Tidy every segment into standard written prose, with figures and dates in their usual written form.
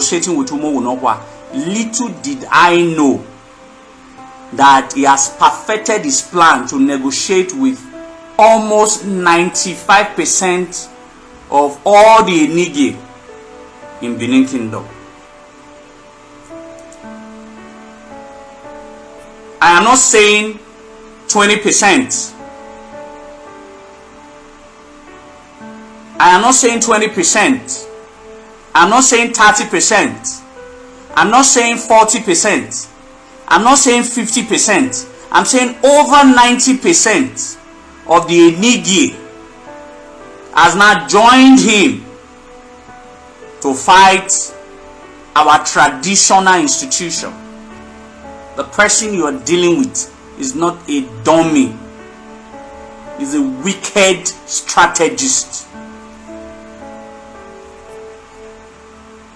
negotiating with Umo Unokwa, little did I know that he has perfected his plan to negotiate with almost 95% of all the Enigie in Benin Kingdom. I am not saying 20%. I am not saying 20%. I'm not saying 30%. I'm not saying 40%. I'm not saying 50%. I'm saying over 90% of the Enigie has now joined him to fight our traditional institution. The person you are dealing with is not a dummy. He's a wicked strategist.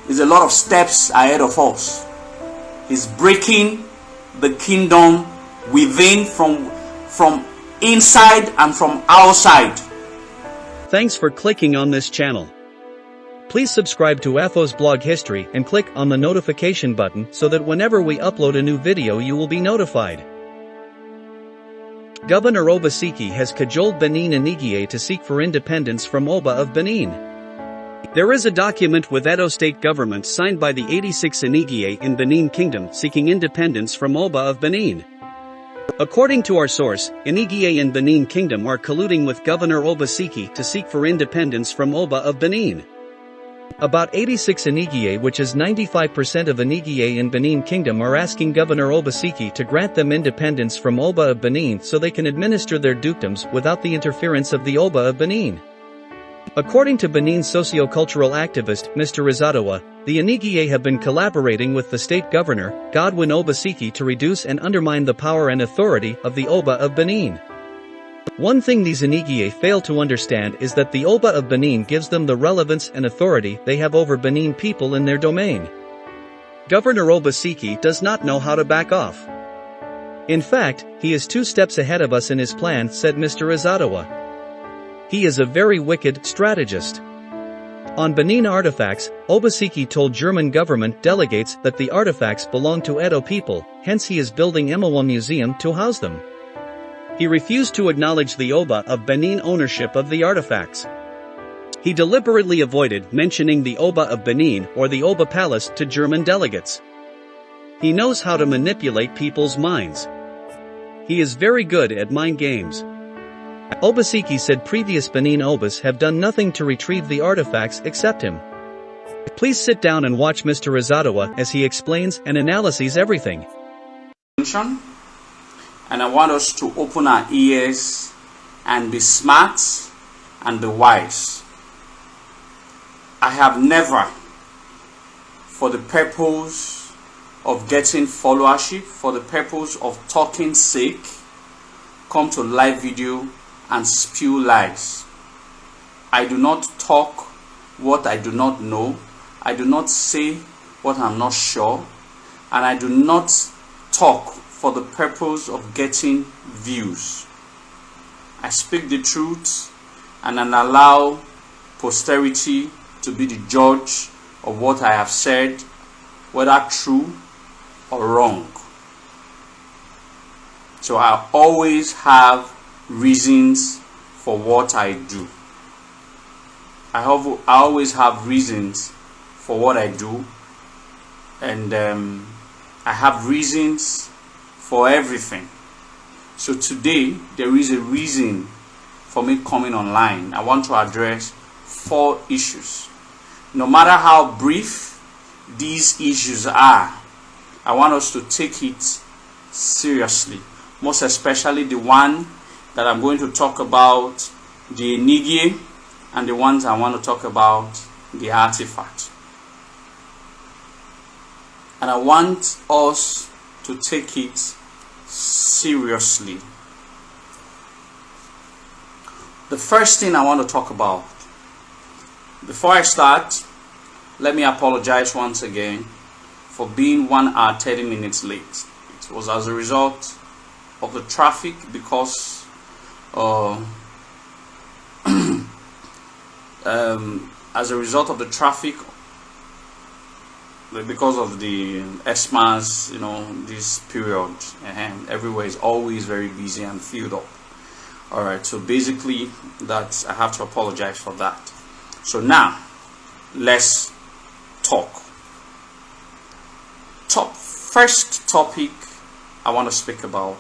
There's a lot of steps ahead of us. He's breaking the kingdom within, from inside and from outside. Thanks for clicking on this channel. Please subscribe to AFO's blog history and click on the notification button so that whenever we upload a new video you will be notified. Governor Obaseki has cajoled Benin Enigie to seek for independence from Oba of Benin. There is a document with Edo State Government signed by the 86 Enigie in Benin Kingdom seeking independence from Oba of Benin. According to our source, Enigie in Benin Kingdom are colluding with Governor Obaseki to seek for independence from Oba of Benin. About 86 Enigie, which is 95% of Enigie in Benin Kingdom, are asking Governor Obaseki to grant them independence from Oba of Benin so they can administer their dukedoms without the interference of the Oba of Benin. According to Benin socio-cultural activist Mr. Rizadawa, the Enigie have been collaborating with the state governor, Godwin Obaseki, to reduce and undermine the power and authority of the Oba of Benin. One thing these Enigie fail to understand is that the Oba of Benin gives them the relevance and authority they have over Benin people in their domain. Governor Obaseki does not know how to back off. In fact, he is 2 steps ahead of us in his plan, said Mr. Rizadawa. He is a very wicked strategist. On Benin artifacts, Obaseki told German government delegates that the artifacts belong to Edo people, hence he is building Emawa Museum to house them. He refused to acknowledge the Oba of Benin ownership of the artifacts. He deliberately avoided mentioning the Oba of Benin or the Oba Palace to German delegates. He knows how to manipulate people's minds. He is very good at mind games. Obaseki said previous Benin Obas have done nothing to retrieve the artifacts except him. Please sit down and watch Mr. Rizadawa as he explains and analyses everything. And I want us to open our ears and be smart and be wise. I have never, for the purpose of getting followership, for the purpose of talking sake, come to live video and spew lies. I do not talk what I do not know. I do not say what I'm not sure. And I do not talk for the purpose of getting views. I speak the truth and then allow posterity to be the judge of what I have said, whether true or wrong. So I always have reasons for what I do. I always have reasons for what I do, and I have reasons for everything. So today there is a reason for me coming online. I want to address 4 issues. No matter how brief these issues are, I want us to take it seriously, most especially the one that I'm going to talk about, the Enigie, and the ones I want to talk about, the artifact. And I want us to take it seriously. The first thing I want to talk about, before I start, let me apologize once again for being 1 hour 30 minutes late. It was as a result of the traffic, because as a result of the traffic because of the Xmas, this period, everywhere is always very busy and filled up. Alright, so basically I have to apologize for that. So now let's talk. First topic I want to speak about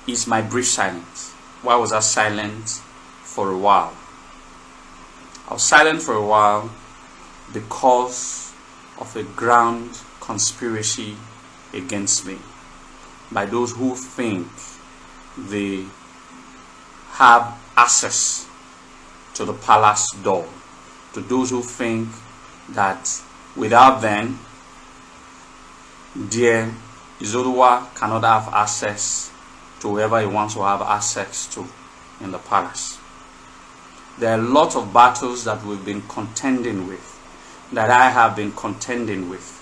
is my brief silence. Why was I silent for a while? I was silent for a while because of a grand conspiracy against me by those who think they have access to the palace door, to those who think that without them, dear Izoduwa cannot have access to whoever he wants to have access to in the palace. There are a lot of battles that we've been contending with, that I have been contending with.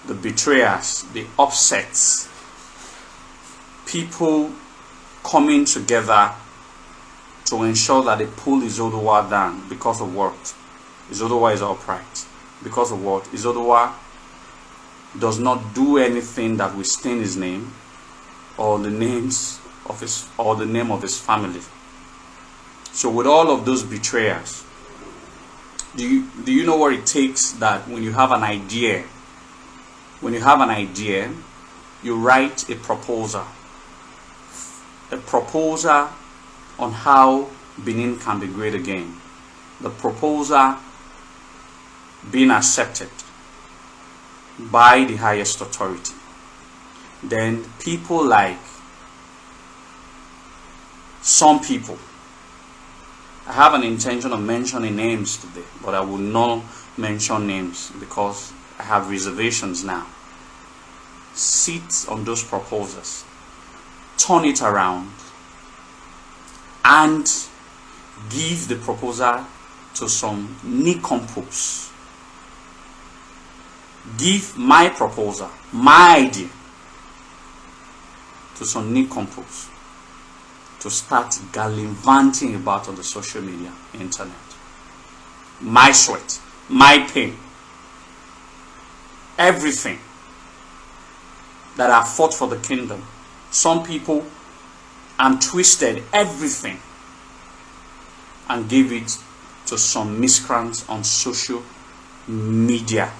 The betrayers, the upsets, people coming together to ensure that they pull Izoduwa down because of what? Izoduwa is upright. Because of what? Izoduwa does not do anything that will stain his name or the name of his family. So with all of those betrayers, do you know what it takes that when you have an idea, you write a proposal on how Benin can be great again. The proposal being accepted by the highest authority. Then people like some people, I have an intention of mentioning names today, but I will not mention names because I have reservations now. Sit on those proposals, turn it around, and give the proposal to some nincompoops. Give my proposal, my idea, to some nincompoops to start gallivanting about on the social media, internet. My sweat, my pain, everything that I fought for the kingdom. Some people twisted everything and gave it to some miscreants on social media.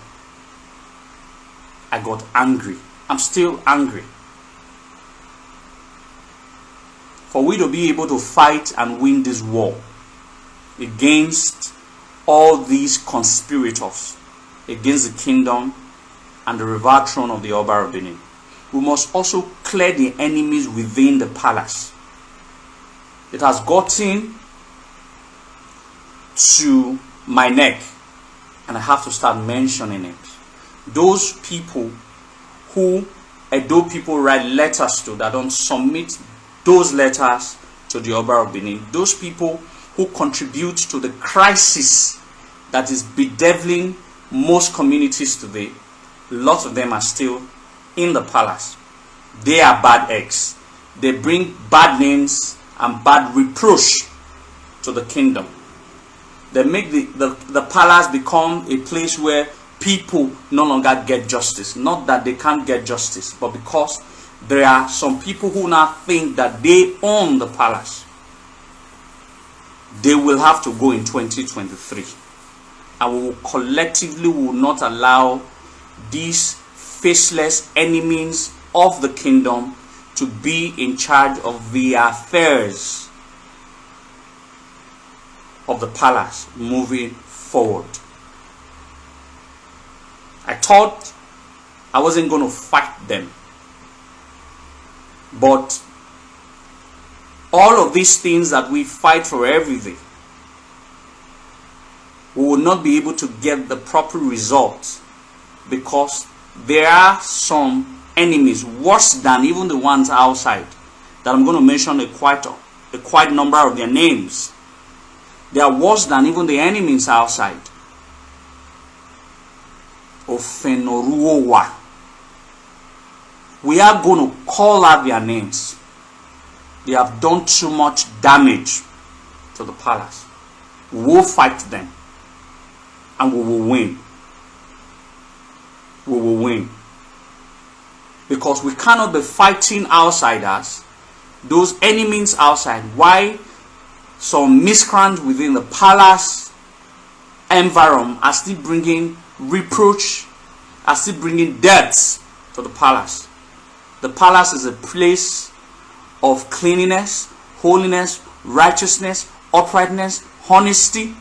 I got angry. I'm still angry. For we to be able to fight and win this war against all these conspirators against the kingdom and the revered throne of the Oba of Benin, we must also clear the enemies within the palace. It has gotten to my neck and I have to start mentioning it. Those people who Edo people write letters to that don't submit those letters to the Oba of Benin, those people who contribute to the crisis that is bedeviling most communities today, lots of them are still in the palace. They are bad eggs. They bring bad names and bad reproach to the kingdom. They make the palace become a place where people no longer get justice. Not that they can't get justice, but because there are some people who now think that they own the palace. They will have to go in 2023. And we will collectively not allow these faceless enemies of the kingdom to be in charge of the affairs of the palace moving forward. I thought I wasn't going to fight them. But all of these things that we fight for every day, we will not be able to get the proper results because there are some enemies worse than even the ones outside that I'm going to mention a quite number of their names. They are worse than even the enemies outside. Ofenoruowa. We are going to call out their names. They have done too much damage to the palace. We will fight them and we will win. we will win. Because we cannot be fighting outsiders, those enemies outside. Why some miscreants within the palace environment are still bringing reproach, are still bringing debts to the palace. The palace is a place of cleanliness, holiness, righteousness, uprightness, honesty,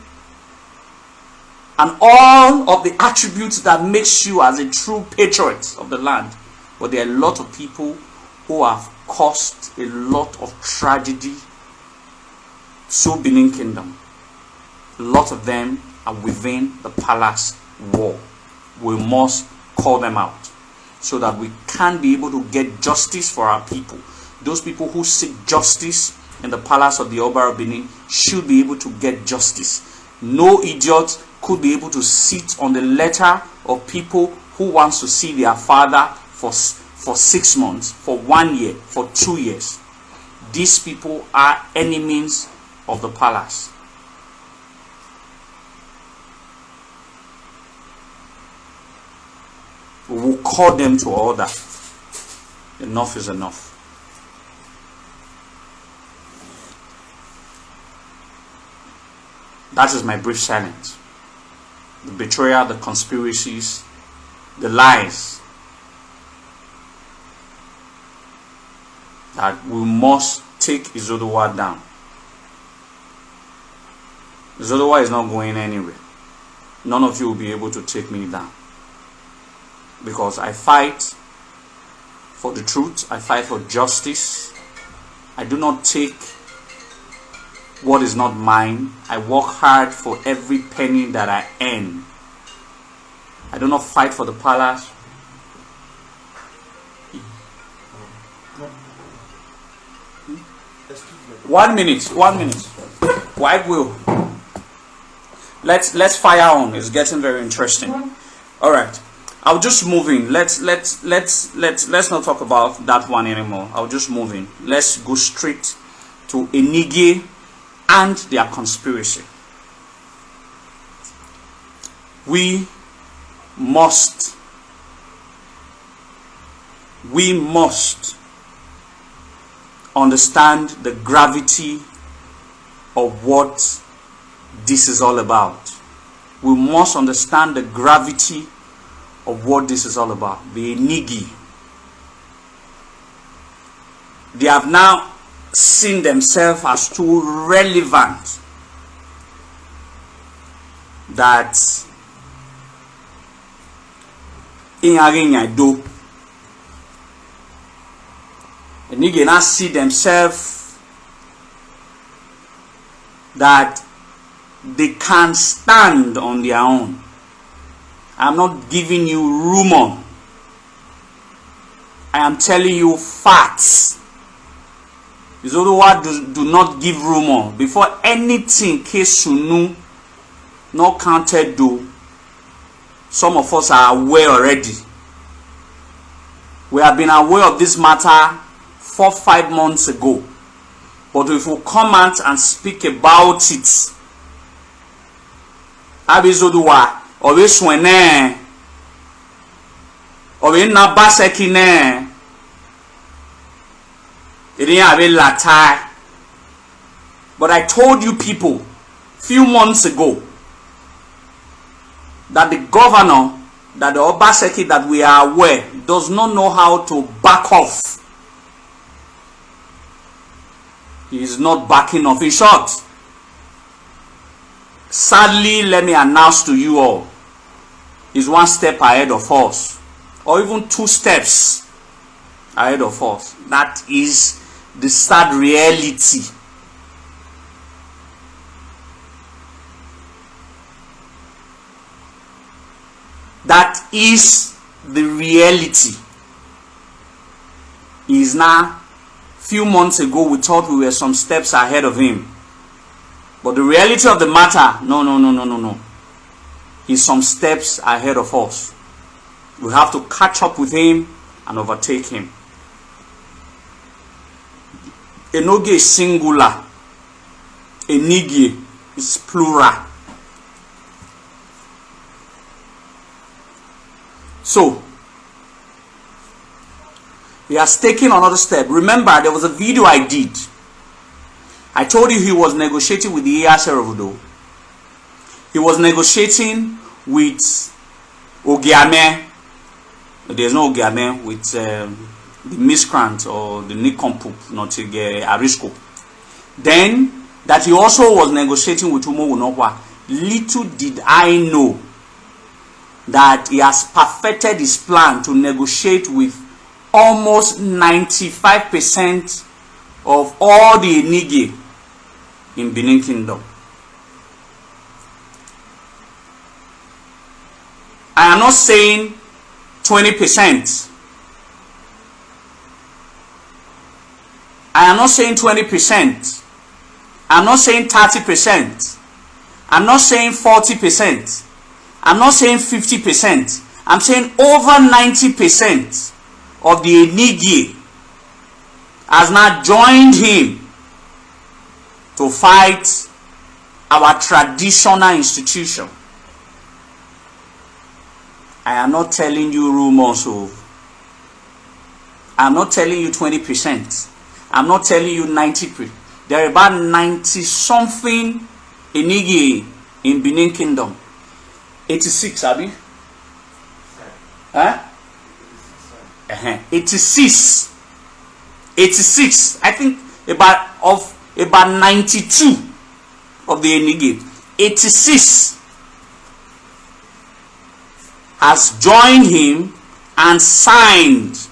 and all of the attributes that makes you as a true patriot of the land. But there are a lot of people who have caused a lot of tragedy to Benin Kingdom. A lot of them are within the palace wall. We must call them out so that we can be able to get justice for our people. Those people who seek justice in the palace of the Oba of Benin should be able to get justice. No idiot could be able to sit on the letter of people who wants to see their father for 6 months, for 1 year, for 2 years. These people are enemies of the palace. We will call them to order. Enough is enough. That is my brief silence. The betrayal, the conspiracies, the lies that we must take Izodowa down. Izodowa is not going anywhere. None of you will be able to take me down. Because I fight for the truth. I fight for justice. I do not take what is not mine. I work hard for every penny that I earn. I do not fight for the palace. One minute. White will. Let's fire on. It's getting very interesting. All right. I'll just move in. Let's not talk about that one anymore. I'll just move in. Let's go straight to Enigie and their conspiracy. We must understand the gravity of what this is all about. We must understand the gravity of what this is all about. The Enigie. They have now seen themselves as too relevant that Edo Enigie now see themselves that they can stand on their own. I'm not giving you rumor. I am telling you facts. Izodowa do not give rumor. Before anything case Sunu not counted do, some of us are aware already. We have been aware of this matter 4-5 months ago. But if we come out and speak about it, Abizodowa always when Obaseki ne but I told you people few months ago that the governor, that the Obaseki that we are aware does not know how to back off. He is not backing off. In short, sadly, let me announce to you all, he's 1 step ahead of us, or even 2 steps ahead of us. That is the sad reality. That is the reality. He is now, few months ago we thought we were some steps ahead of him. But the reality of the matter, no. He's some steps ahead of us. We have to catch up with him and overtake him. Enogie is singular. Enigie is plural. So he has taken another step. Remember, there was a video I did. I told you he was negotiating with the Edo. He was negotiating with Ogiame. There's no Ogiame, with the miscreant or the nincompoop, not Arisco. Then that he also was negotiating with Umo Unokwa. Little did I know that he has perfected his plan to negotiate with almost 95% of all the Enigie in Benin Kingdom. I am not saying 20%. I am not saying 20%. I'm not saying 30%. I'm not saying 40%. I'm not saying 50%. I'm saying over 90% of the Enigie has now joined him to fight our traditional institution. I am not telling you rumors. I'm not telling you 20%. I'm not telling you 90%. There are about 90 something Enigie in Benin Kingdom. 86, Abi? Huh? 86. 86. I think about 92 of the Enigie. 86 has joined him and signed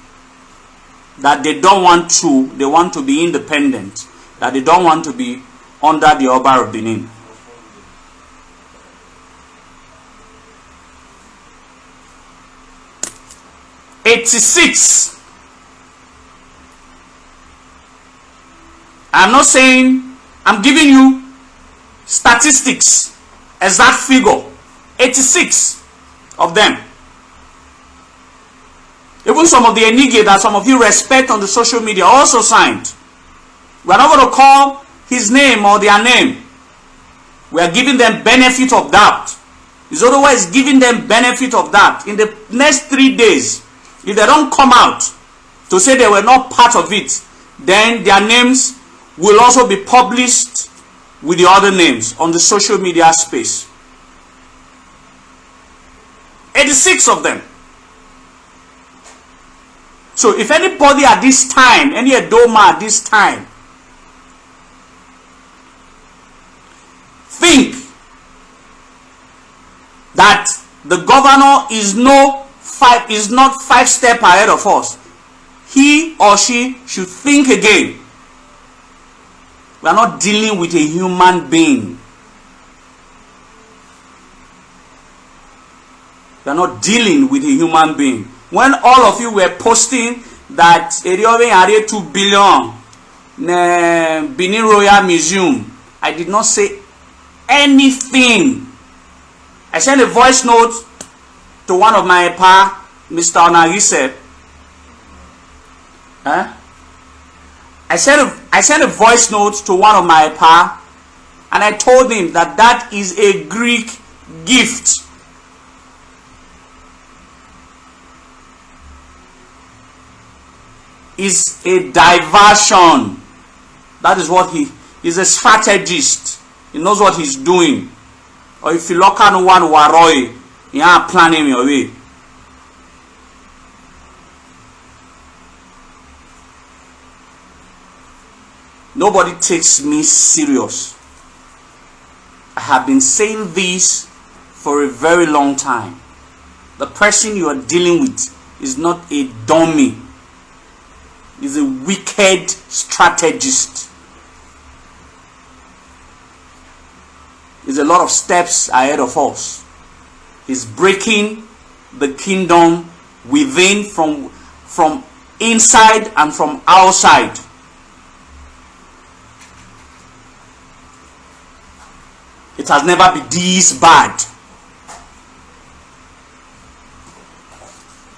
that they want to be independent, that they don't want to be under the Oba of Benin. '86. I'm not saying, I'm giving you statistics, exact figure. 86 of them. Even some of the Enigie that some of you respect on the social media also signed. We are not going to call his name or their name. We are giving them benefit of doubt. It's otherwise giving them benefit of doubt. In the next 3 days, if they don't come out to say they were not part of it, then their names will also be published with the other names on the social media space. 86 of them. So if anybody at this time, any Edoma at this time, think that the governor is not 5 steps ahead of us, he or she should think again. We are not dealing with a human being. We are not dealing with a human being. When all of you were posting that Eriobe had 2 billion Benin Royal Museum, I did not say anything. I sent a voice note to one of my pa, Mr. Onarise. I sent a voice note to one of my pa, and I told him that that is a Greek gift. Is a diversion. That is what he is, a strategist. He knows what he's doing. Or if you look at one waroi, you are planning your way. Nobody takes me serious. I have been saying this for a very long time. The person you are dealing with is not a dummy. He's a wicked strategist. There's a lot of steps ahead of us. He's breaking the kingdom within, from inside and from outside. It has never been this bad.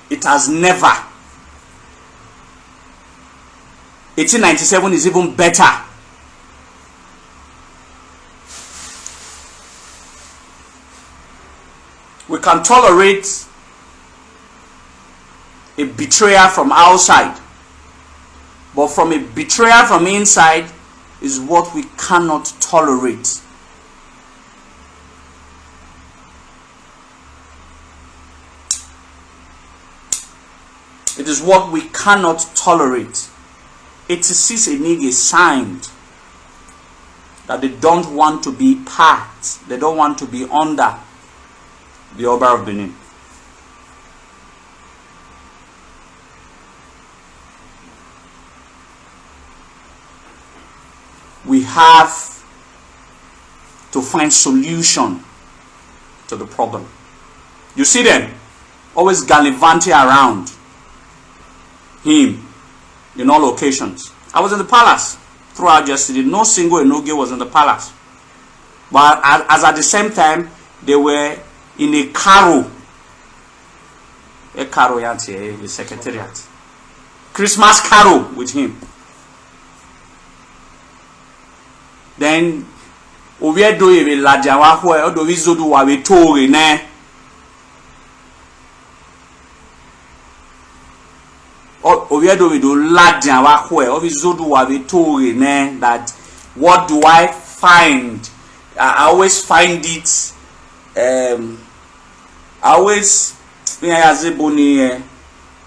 It has never. 1897 is even better. We can tolerate a betrayal from outside. But from a betrayal from inside is what we cannot tolerate. It is what we cannot tolerate. 86 Enigie signed that they don't want to be part, they don't want to be under the Oba of Benin. We have to find solution to the problem. You see them always gallivanting around him in all occasions. I was in the palace throughout yesterday. No single Enogie was in the palace. But as at the same time, they were in a carol. A carol, the secretariat. Christmas carol with him. Then, Oviedo ewe lajawa hwe, odo wizodu wa wetore ne. Oviedo wido lajawa hwe, ovizodu wa wetore ne. That, what do I find? I always find it,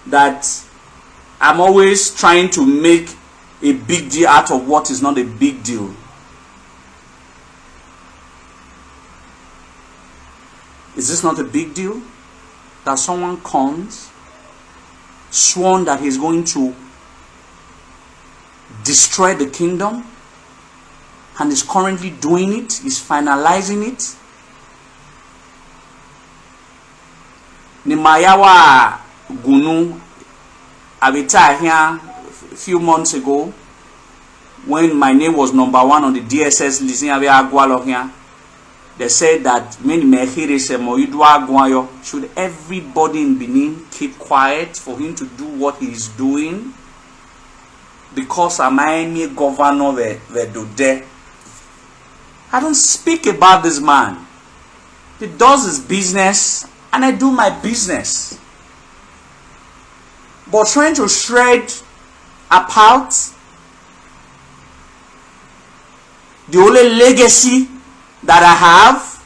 that I'm always trying to make a big deal out of what is not a big deal. Is this not a big deal? That someone comes, sworn that he's going to destroy the kingdom, and is currently doing it, is finalizing it. Nimayawa Gunu Abita here a few months ago, when my name was number 1 on the DSS list here, they said that should everybody in Benin keep quiet for him to do what he is doing, because am I any governor do there? I don't speak about this man. He does his business and I do my business. But trying to shred apart the only legacy that I have,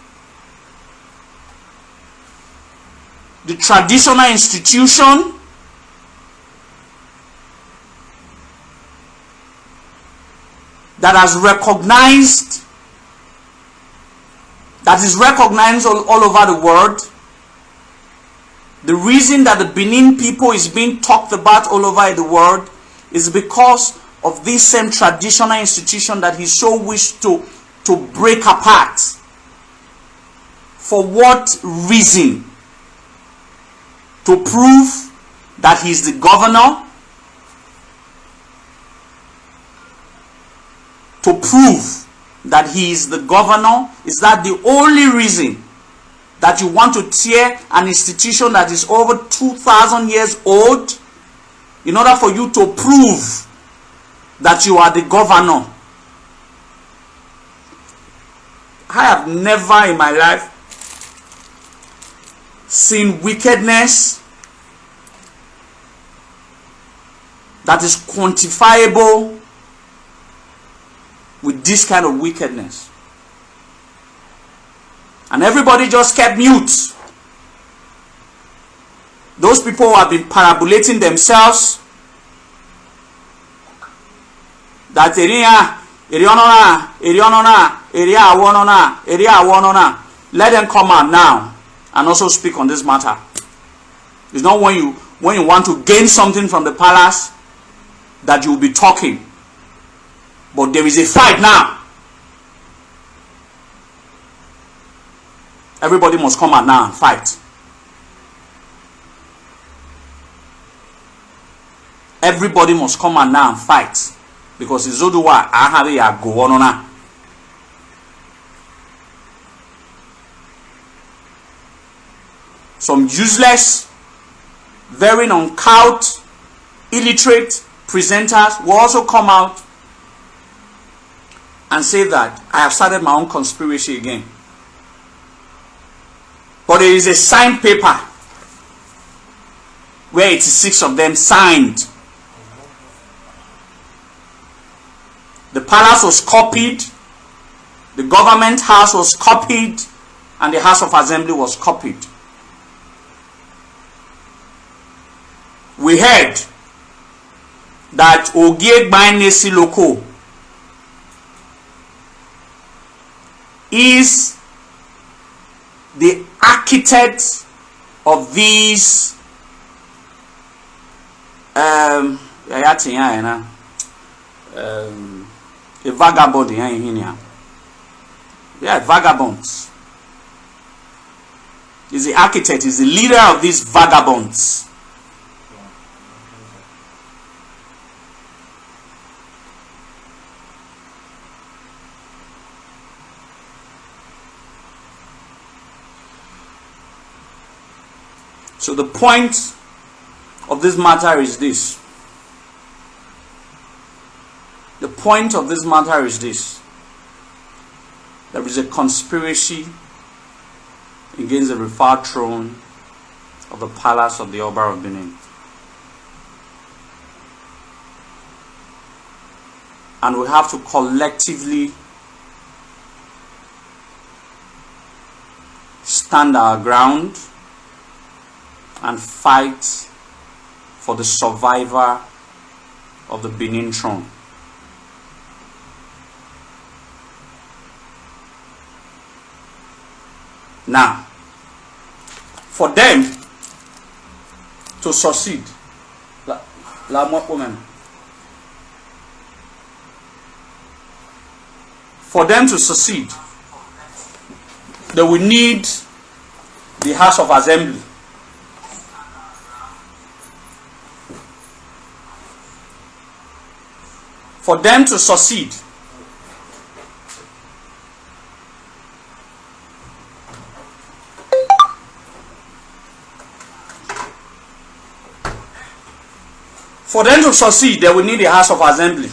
the traditional institution, that has recognized, that is recognized all over the world. The reason that the Benin people is being talked about all over the world is because of this same traditional institution that he so wished to break apart. For what reason? To prove that he is the governor, to prove that he is the governor. Is that the only reason that you want to tear an institution that is over 2,000 years old, in order for you to prove that you are the governor? I have never in my life seen wickedness that is quantifiable with this kind of wickedness. And everybody just kept mute. Those people who have been parabolating themselves, that let them come out now and also speak on this matter. It's not when you want to gain something from the palace that you will be talking. But there is a fight now. Everybody must come out now and fight. Everybody must come out now and fight. Because it's Zoduwa Ahave ya go on now. Some useless, very uncouth, illiterate presenters will also come out and say that I have started my own conspiracy again. But there is a signed paper where 86 of them signed. The palace was copied, the government house was copied, and the House of Assembly was copied. We heard that Ogiegbaine Siloko is the architect of these a vagabond in here. Yeah, vagabonds. He's the architect, he's the leader of these vagabonds. So the point of this matter is this. The point of this matter is this. There is a conspiracy against the referred throne of the palace of the Oba of Benin. And we have to collectively stand our ground and fight for the survivor of the Benin throne. Now, for them to succeed, for them to succeed, they will need the House of Assembly. For them to succeed, they will need the House of Assembly.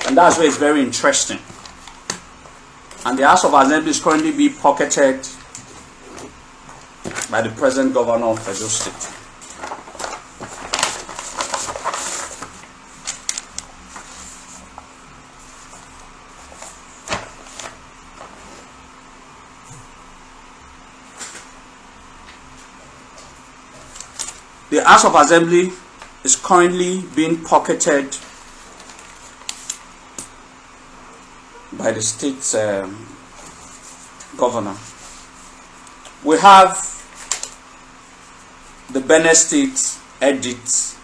And that's where it's very interesting. And the House of Assembly is currently being pocketed by the present governor of Edo State. The House of Assembly is currently being pocketed by the state's governor. We have the Benin State Edict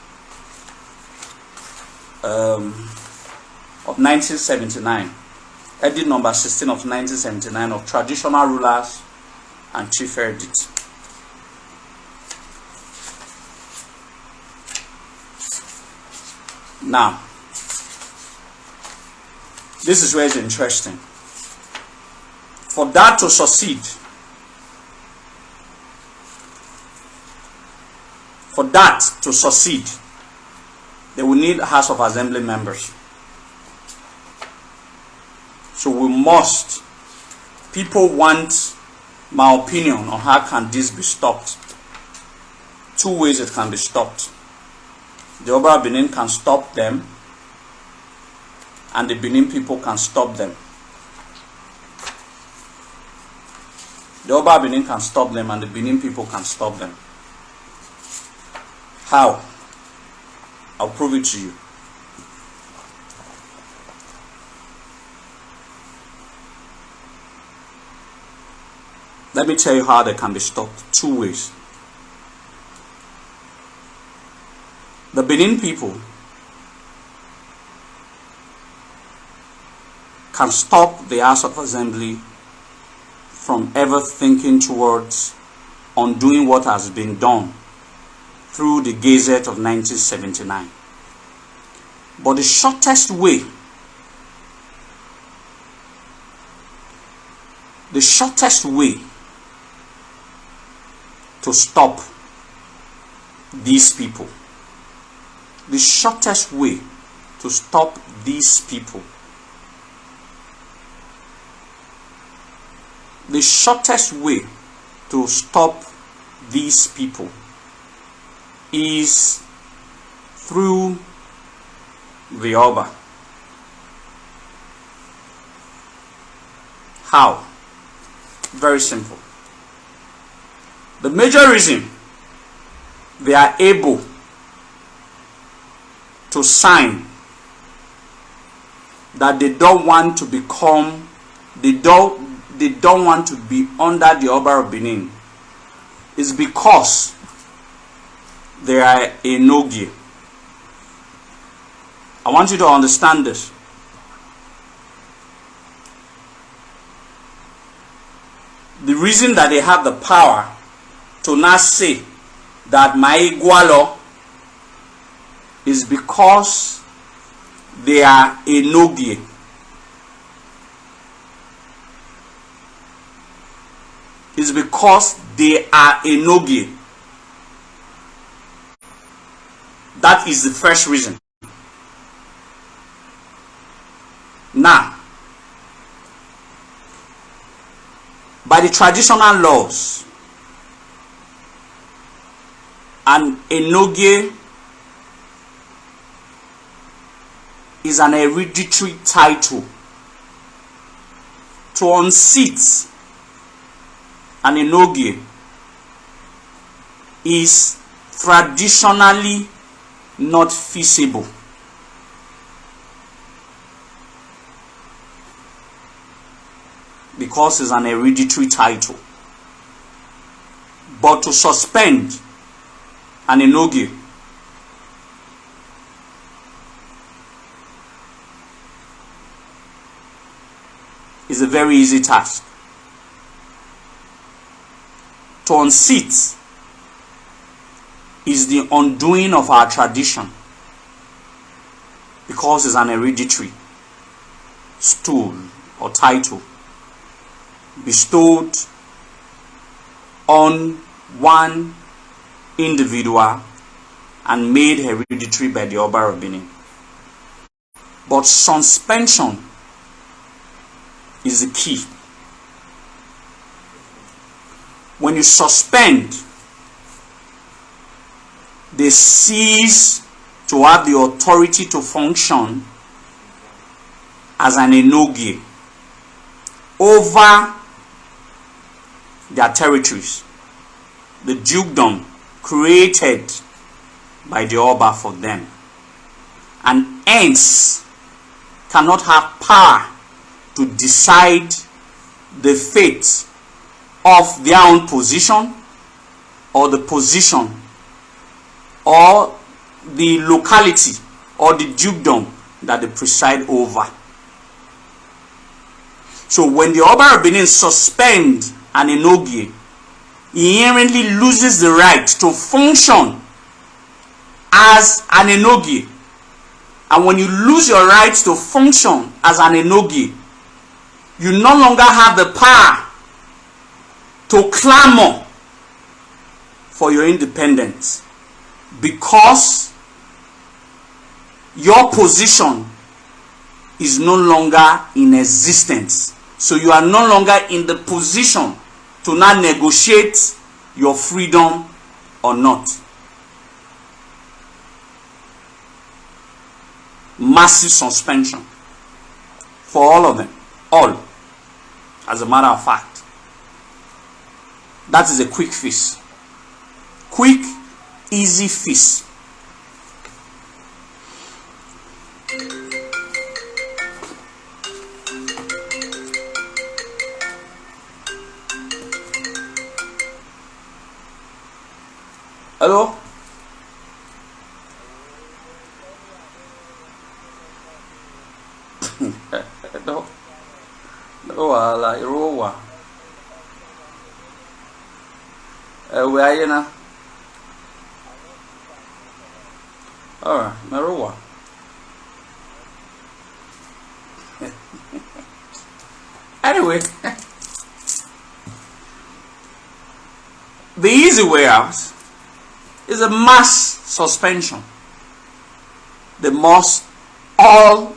of 1979, Edict number 16 of 1979 of Traditional Rulers and Chief Edict. Now, this is where it's interesting. For that to succeed, they will need a House of Assembly members. So we must, people want my opinion on how can this be stopped. Two ways it can be stopped. The Oba of Benin can stop them, and the Benin people can stop them. The Oba of Benin can stop them, and the Benin people can stop them. How? I'll prove it to you. Let me tell you how they can be stopped. Two ways. The Benin people can stop the House of Assembly from ever thinking towards undoing what has been done through the Gazette of 1979. But the shortest way to stop these people, the shortest way to stop these people, the shortest way to stop these people is through the Oba. How? Very simple. The major reason they are able to sign that they don't want to become, they don't want to be under the Oba of Benin is because they are Enigie. I want you to understand this. The reason that they have the power to not say that my Igualo is because they are Enigie. It's because they are Enigie. That is the first reason. Now, by the traditional laws, an Enigie is an hereditary title. To unseat an Enigie is traditionally not feasible. Because it's an hereditary title. But to suspend an Enigie is a very easy task. To unseat is the undoing of our tradition, because it's an hereditary stool or title bestowed on one individual and made hereditary by the Oba of Benin. But suspension is the key. When you suspend, they cease to have the authority to function as an Enigie over their territories, the Dukedom created by the Oba for them, and hence cannot have power to decide the fate of their own position or the position or the locality or the dukedom that they preside over. So when the Oba of Benin suspend an Enigie, he inherently loses the right to function as an Enigie. And when you lose your right to function as an Enigie, you no longer have the power to clamor for your independence, because your position is no longer in existence. So you are no longer in the position to now negotiate your freedom or not. Massive suspension for all of them. All. As a matter of fact. That is a quick fix. Quick, easy fix. Hello? No. No, like Rowa. Where are you now? Alright, Marowa. Anyway, the easy way out is a mass suspension. They must all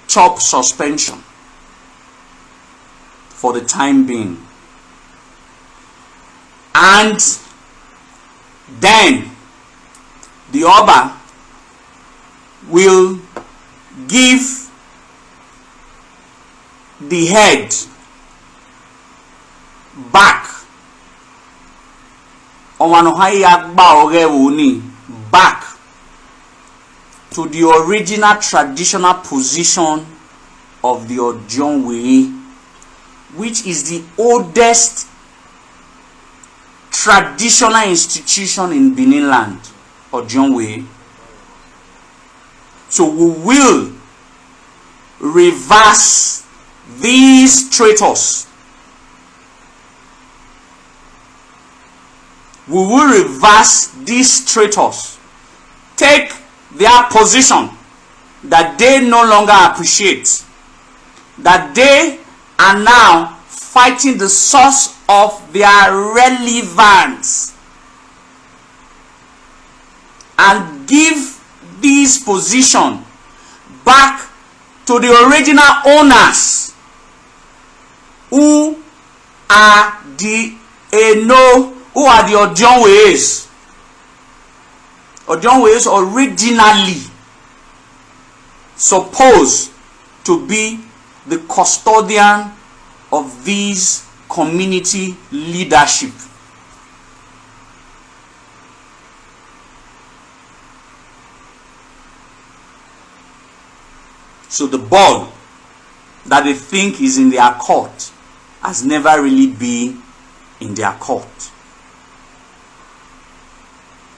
chop suspension for the time being. And then the Oba will give the head back back to the original traditional position of the Ojonwe, which is the oldest traditional institution in Benin land, Ojonwe. So we will reverse these traitors. We will reverse these traitors. Take their position that they no longer appreciate, that they are now fighting the source of their relevance, and give this position back to the original owners, who are the who are the Ojonwes. Ojonwes originally supposed to be the custodian of these community leadership. So the ball that they think is in their court has never really been in their court.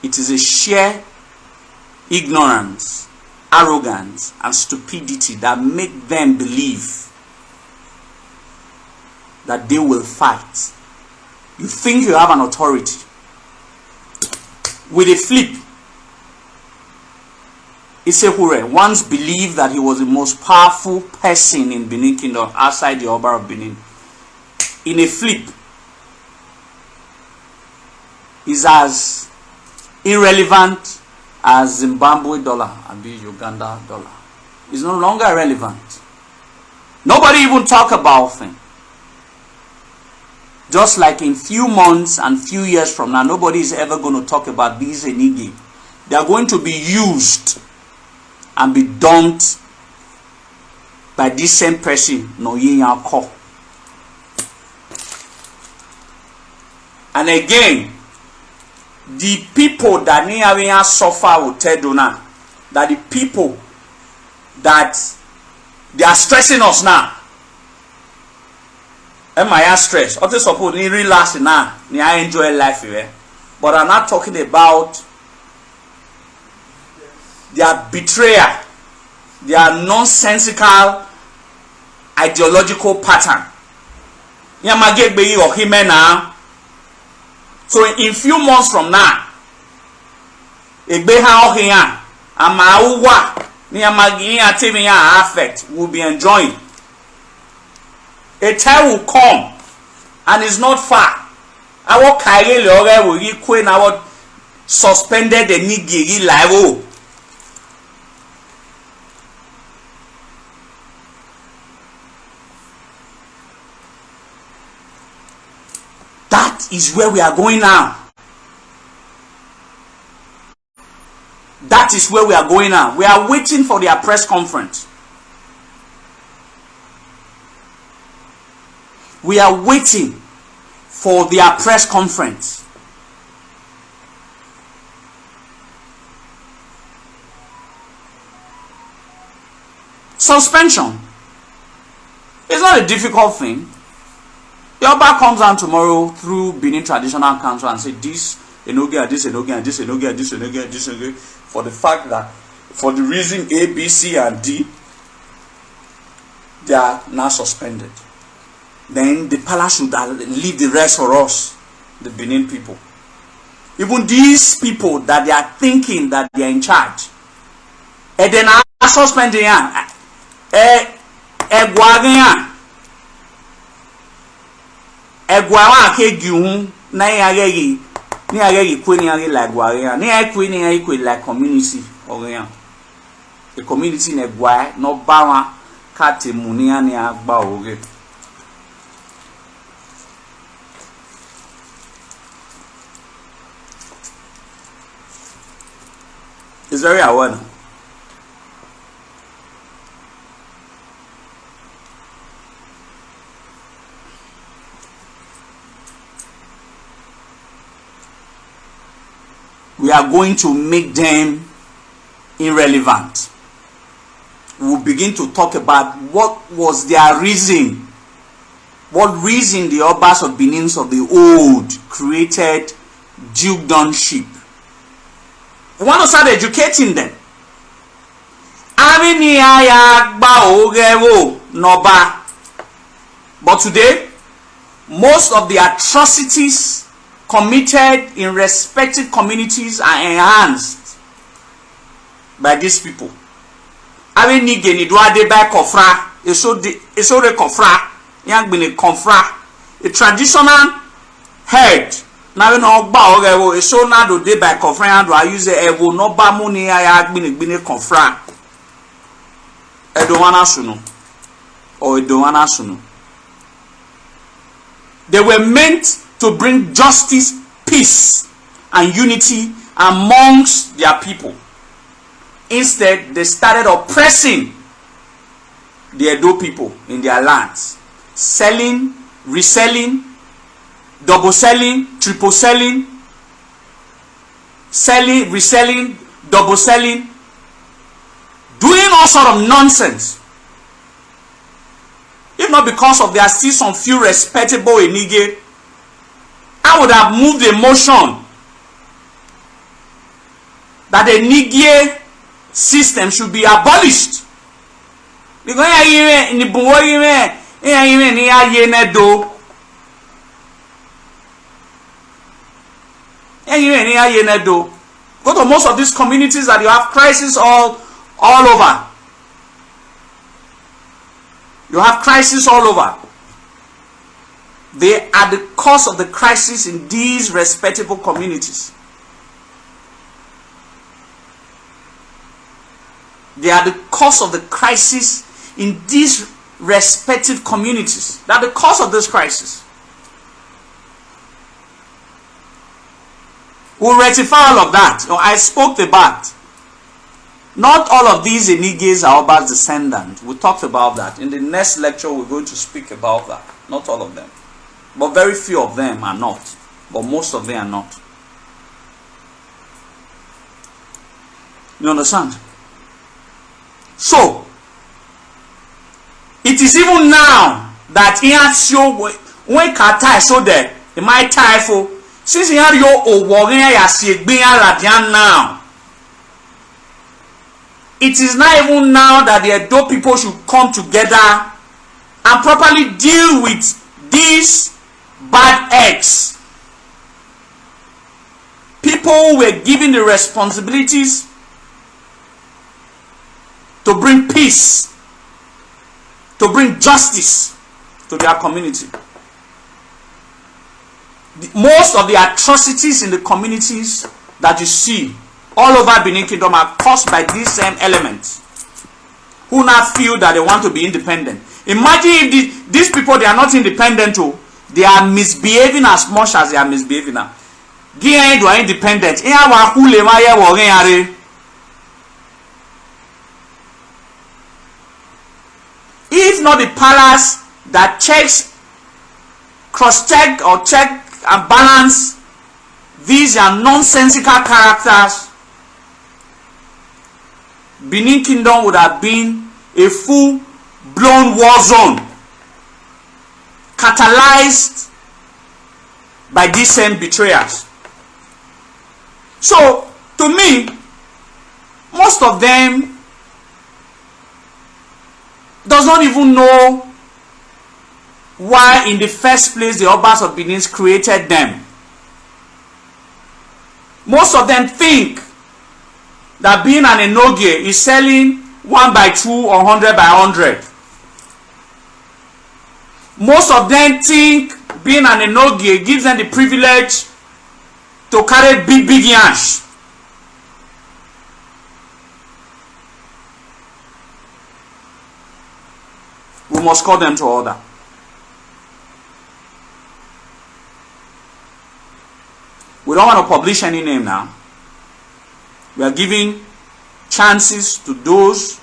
It is a sheer ignorance, arrogance, and stupidity that make them believe that they will fight. You think you have an authority. With a flip, Isehure once believed that he was the most powerful person in Benin Kingdom outside the Oba of Benin. In a flip, is as irrelevant as Zimbabwe dollar and the Uganda dollar. It's no longer relevant. Nobody even talk about them. Just like in few months and few years from now, nobody is ever going to talk about these Enigie. They are going to be used and be dumped by this same person, no Yinyanko. And again, the people that near suffer will tell Dona that the people that they are stressing us now. Am I stress? What is supposed to relax now? I enjoy life here. But I'm not talking about their betrayal, their nonsensical ideological pattern. So in few months from now, affect will be enjoying. A time will come, and it's not far. Our Kaile Lore will equate our suspended the Nigiri live. That is where we are going now. That is where we are going now. We are waiting for their press conference. We are waiting for their press conference. Suspension is not a difficult thing. The Oba comes down tomorrow through Benin Traditional Council and say this Enogie, this Enogie, this Enogie, this Enogie, this Enogie, for the fact that for the reason A, B, C, and D, they are now suspended. Then the palace should leave the rest for us, the Benin people. Even these people that they are thinking that they are in charge, and then are suspending Egwawa ke giun na yagegi ni agegi kweni age like waria ni ekweni age like community oria. The community ne gwa no bawa kate munia ni agba oge. It's very aware now. We are going to make them irrelevant. We will begin to talk about what was their reason. What reason the Obas of Benin of the old created dukedomship. We want to start educating them. But today, most of the atrocities committed in respective communities are enhanced by these people. A traditional head now no ba o so na do de by confront do I use evo no ba mu ni aya gbinigbini confront edowana sunu or edowana sunu. They were meant to bring justice, peace, and unity amongst their people. Instead, they started oppressing the Edo people in their lands, selling, reselling, double selling, triple selling, selling, reselling, double selling, doing all sort of nonsense. If not because of there are still some few respectable Enigie, I would have moved the motion that the Enigie system should be abolished. Because go to most of these communities that you have crisis all over. You have crisis all over. They are the cause of the crisis in these respectable communities. They are the cause of the crisis in these respective communities. They are the cause of this crisis. We'll rectify all of that. I spoke about. Not all of these Enigies are Oba's descendants. We talked about that. In the next lecture, we're going to speak about that. Not all of them. But very few of them are not. But most of them are not. You understand? So, it is even now that he has shown when Kata so that it might tie for since he had your now. It is not even now that the Edo people should come together and properly deal with these bad eggs. People were given the responsibilities to bring peace, to bring justice to their community. Most of the atrocities in the communities that you see all over Benin Kingdom are caused by these same elements who now feel that they want to be independent. Imagine if these people, they are not independent too. They are misbehaving as much as they are misbehaving now. They are independent. If not the palace that checks, cross-check or check and balance these are nonsensical characters, Benin Kingdom would have been a full-blown war zone, catalyzed by these same betrayers. So, to me, most of them does not even know why in the first place the Obas of Benin created them. Most of them think that being an Enogie is selling 1 by 2 or 100 by 100. Most of them think being an Enogie gives them the privilege to carry big yash. We must call them to order. We don't want to publish any name now. We are giving chances to those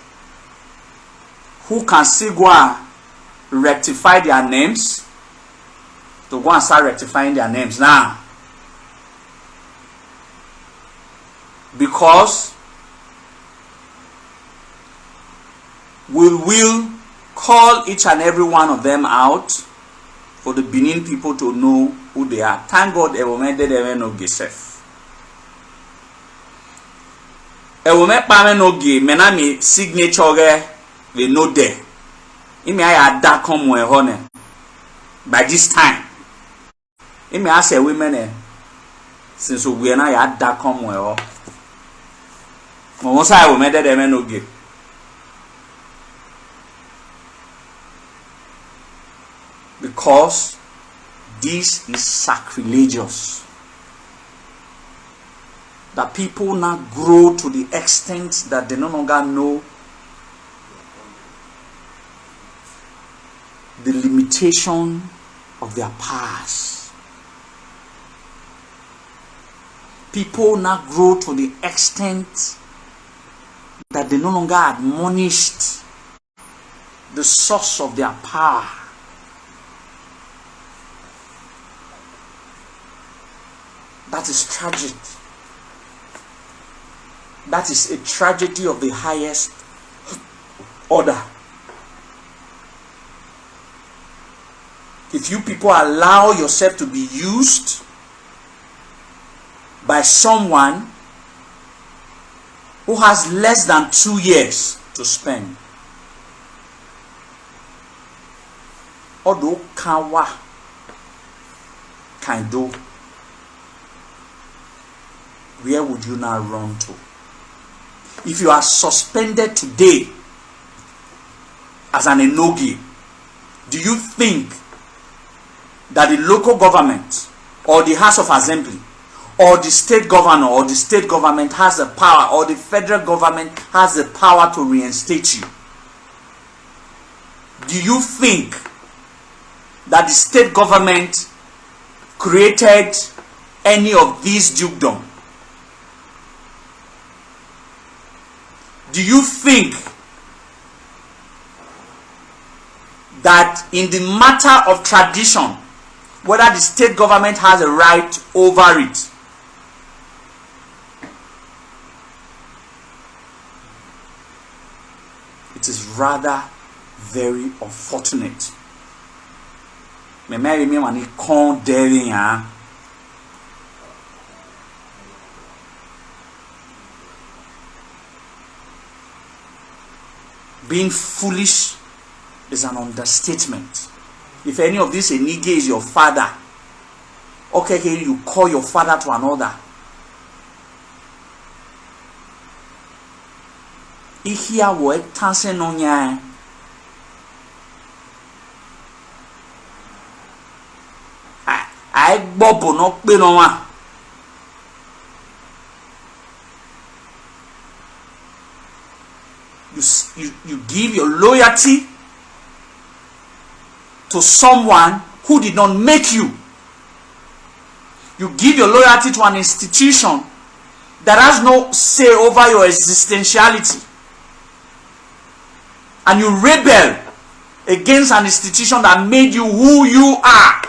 who can still go and rectify their names to go and start rectifying their names now. Because we will call each and every one of them out for the Benin people to know who they are. Thank God Ewome did no gesef. Ewome pame no ge menami signature we know there. Imi aya da come we hone. By this time, imi ase women since we na ya da come we ho. Mo say Ewome did no ge. Because this is sacrilegious. That people now grow to the extent that they no longer know the limitation of their past. People now grow to the extent that they no longer admonished the source of their power. That is tragic. That is a tragedy of the highest order. If you people allow yourself to be used by someone who has less than 2 years to spend, Odo kawa kaido, where would you now run to? If you are suspended today as an Enogie, do you think that the local government or the House of Assembly or the state governor or the state government has the power, or the federal government has the power to reinstate you? Do you think that the state government created any of these dukedoms? Do you think that in the matter of tradition, whether the state government has a right over it? It is rather very unfortunate. Being foolish is an understatement. If any of this Enigie is your father, okay, you call your father to another. Ihia wo etanse no nya. Ai gbobo no pe no wa. You give your loyalty to someone who did not make you. You give your loyalty to an institution that has no say over your existentiality. And you rebel against an institution that made you who you are.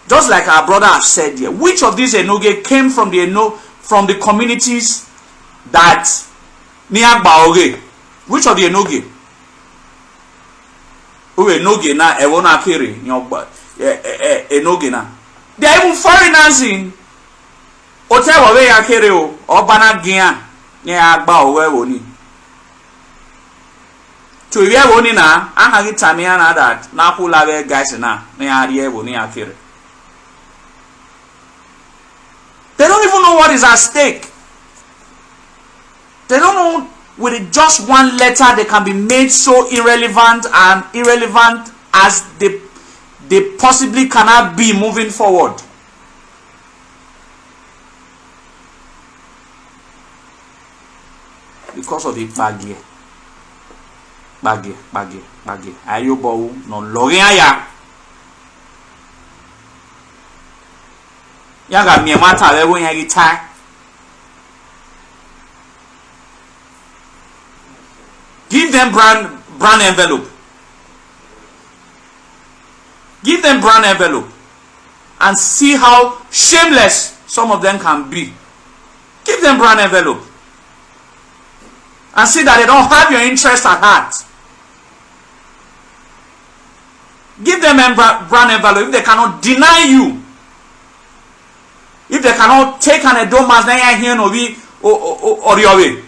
Just like our brother has said here, which of these Enogie came from the communities that near Baoge? Which of the Enogie? Who Enogie na ewona kere Enogie na? They are even foreigners in. Hotel wawe ya kere o, Obana Gia ne agba owe woni. To ye woni na, ahagi tamia na that na kula guys na ne ariye woni akere. They don't even know what is at stake. They don't know with just one letter they can be made so irrelevant as they possibly cannot be moving forward. because of the baggy. Ayobo no logging aya. Yaga me mata le when you tie. Give them brand envelope. Give them brand envelope and see how shameless some of them can be. Give them brand envelope and see that they don't have your interest at heart. Give them a brand envelope. If they cannot deny you, if they cannot take an Edo mas na here no be or your way.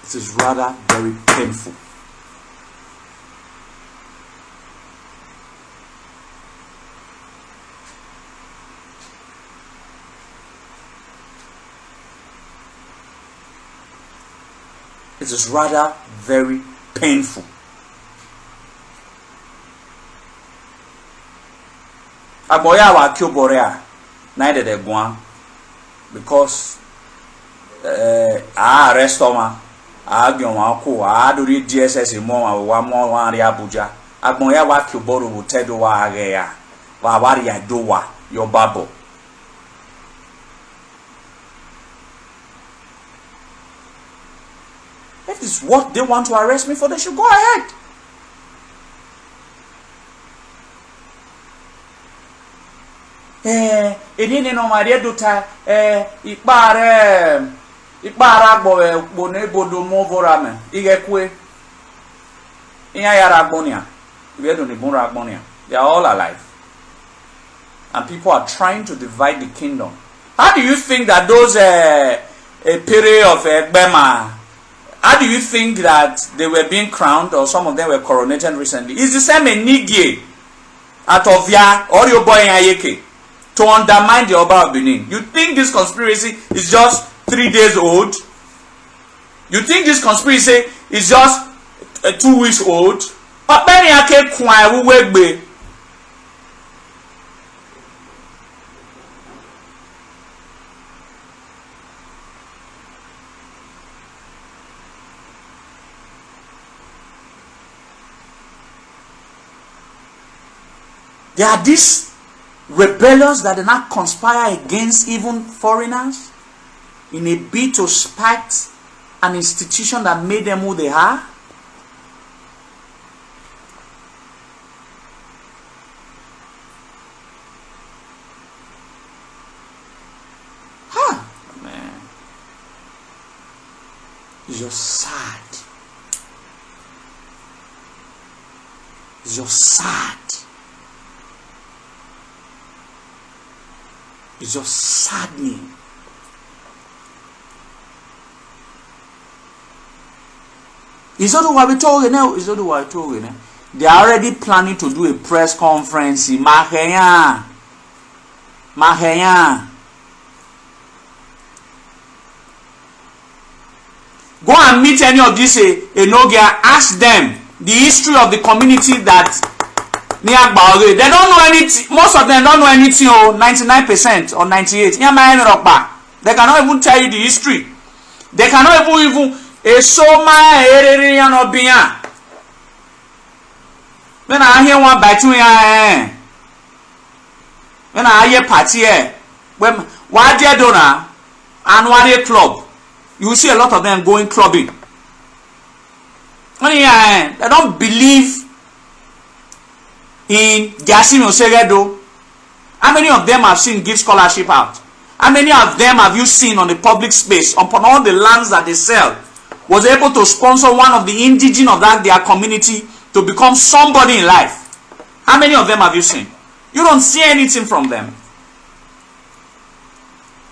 It is rather very painful. It is rather very painful. Aboya wa kyoborea na ide de gwan because restaurant agbon wa ko adori DSS mo wa ri Abuja agbon ya wa kyoboro wo tedo wa age ya wa wari ya do wa your babo. If this is what they want to arrest me for, they should go ahead. Edini no maria duta Ikpara bo ne bodo mo vorame igekwe iya yara agbonia we do ne bonra agbonia. They are all alive, and people are trying to divide the kingdom. How do you think that those period of Bema, how do you think that they were being crowned, or some of them were coronated recently? It's the same Enigie at Ovia or your boy Ayeke to undermine the Oba of Benin. You think this conspiracy is just 3 days old? You think this conspiracy is just 2 weeks old? There are these rebellions that do not conspire against even foreigners in a bid to spite an institution that made them who they are. Man. It's just sad. It's just sad. It's just saddening. Is that what we're talking now? Is that what we're talking now? They are already planning to do a press conference in Mahenya. Go and meet any of these Enogia. Ask them the history of the community that they don't know anything. Most of them don't know anything. 99% or 98%. They cannot even tell you the history. They cannot even when I hear one by 2 when I hear party when why dear donor annual club, you see a lot of them going clubbing. They don't believe in Gasimo Segedo. How many of them have seen give scholarship out? How many of them have you seen on the public space, upon all the lands that they sell, was able to sponsor one of the indigenous of that their community to become somebody in life? How many of them have you seen? You don't see anything from them.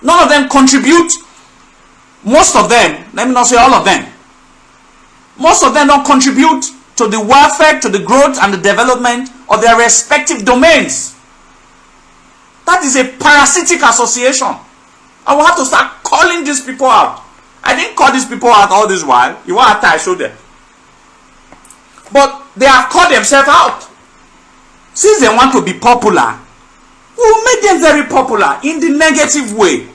None of them contribute. Most of them, let me not say all of them, most of them don't contribute to the welfare, to the growth and the development of their respective domains. That is a parasitic association. I will have to start calling these people out. I didn't call these people out all this while. You want after I show them. But they have called themselves out. Since they want to be popular, we will make them very popular in the negative way.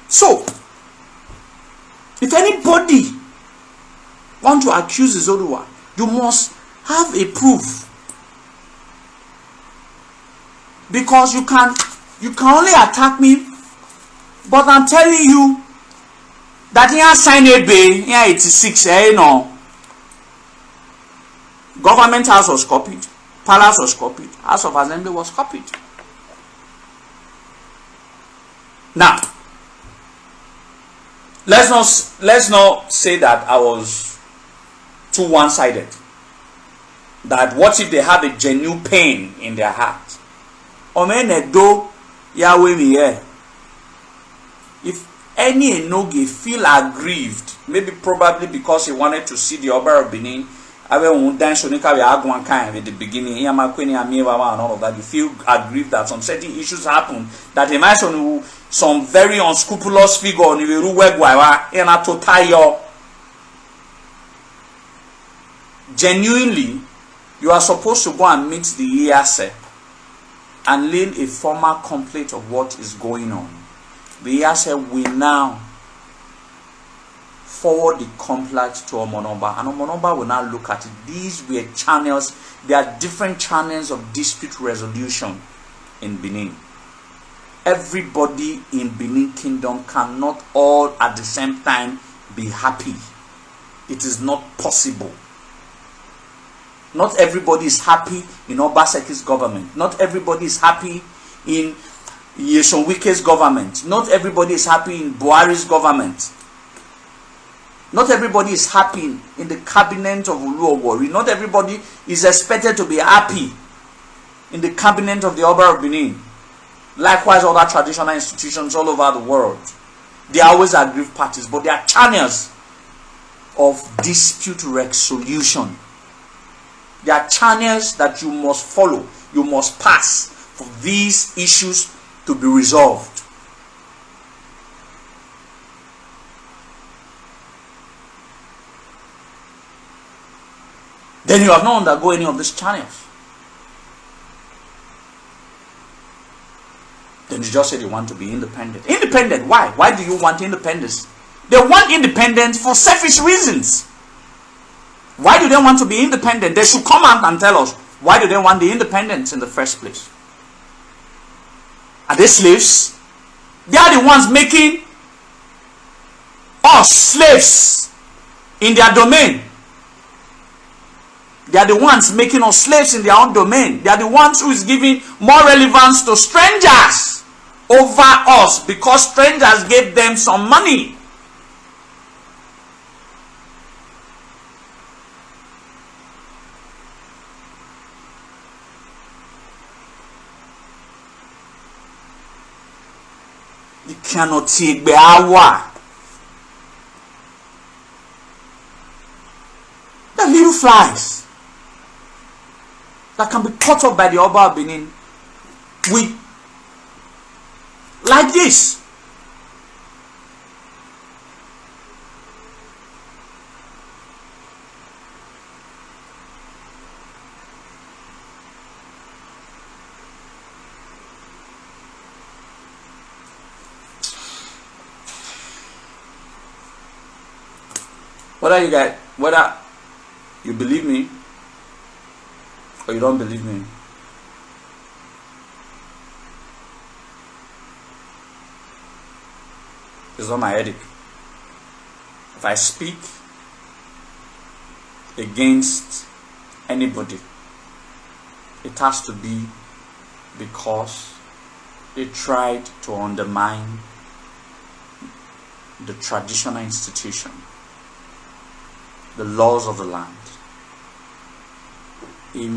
So, if anybody want to accuse Izoduwa, you must have a proof. Because you can only attack me, but I'm telling you that here sign a bay, here 86, Government House was copied, Palace was copied, House of Assembly was copied. Now, let's not say that I was too one-sided. That what if they have a genuine pain in their heart? If any Enoge feel aggrieved, maybe probably because he wanted to see the Oba of Benin, at the beginning, and all of that, you feel aggrieved that some certain issues happen, that he might some very unscrupulous figure genuinely, you are supposed to go and meet the EASE and lay a formal complaint of what is going on. The EASE will now forward the complaint to Omonomba, and Omonomba will now look at it. These were channels, there are different channels of dispute resolution in Benin. Everybody in Benin Kingdom cannot all at the same time be happy. It is not possible. Not everybody is happy in Obaseki's government. Not everybody is happy in Nyesom Wike's government. Not everybody is happy in Buhari's government. Not everybody is happy in the cabinet of Oluowori. Not everybody is expected to be happy in the cabinet of the Oba of Benin. Likewise, other traditional institutions all over the world. They are always aggrieved parties, but they are channels of dispute resolution. There are channels that you must follow, you must pass for these issues to be resolved. Then you have not undergone any of these channels. Then you just said you want to be independent. Independent, why? Why do you want independence? They want independence for selfish reasons. Why do they want to be independent? They should come out and tell us, why do they want the independence in the first place? Are they slaves? They are the ones making us slaves in their domain. They are the ones making us slaves in their own domain. They are the ones who is giving more relevance to strangers over us because strangers gave them some money. You cannot take the hour. The little flies that can be caught up by the Oba of Benin with like this. Whether you believe me or you don't believe me, it's not my headache. If I speak against anybody, it has to be because they tried to undermine the traditional institution, the laws of the land. That's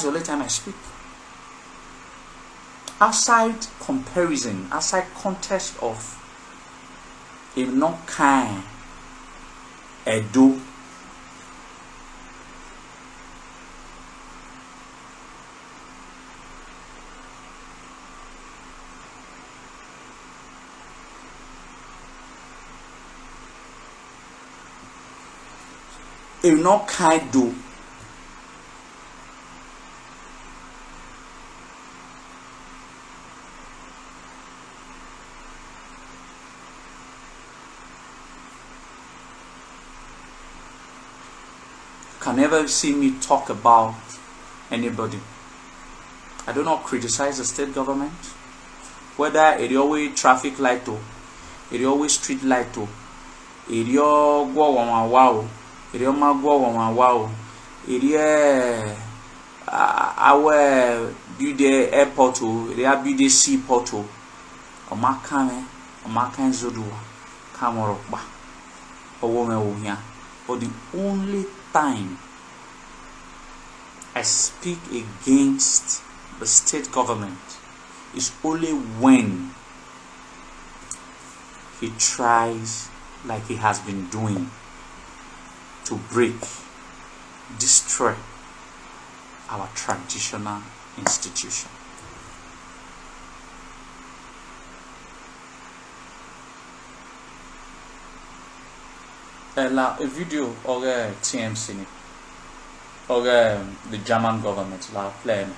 the only time I speak. outside comparison, outside context of not kind Edo, not kind do. Can never see me talk about anybody. I do not criticize the state government, whether it always traffic light to, it always street light to, it go wow, it ma go wow, it our build airport to, it build the seaport to, o makame zodu, kamorokba, o woman here, but the only time I speak against the state government is only when he tries, like he has been doing, to break, destroy our traditional institution. A video or TMC or the German government la plan.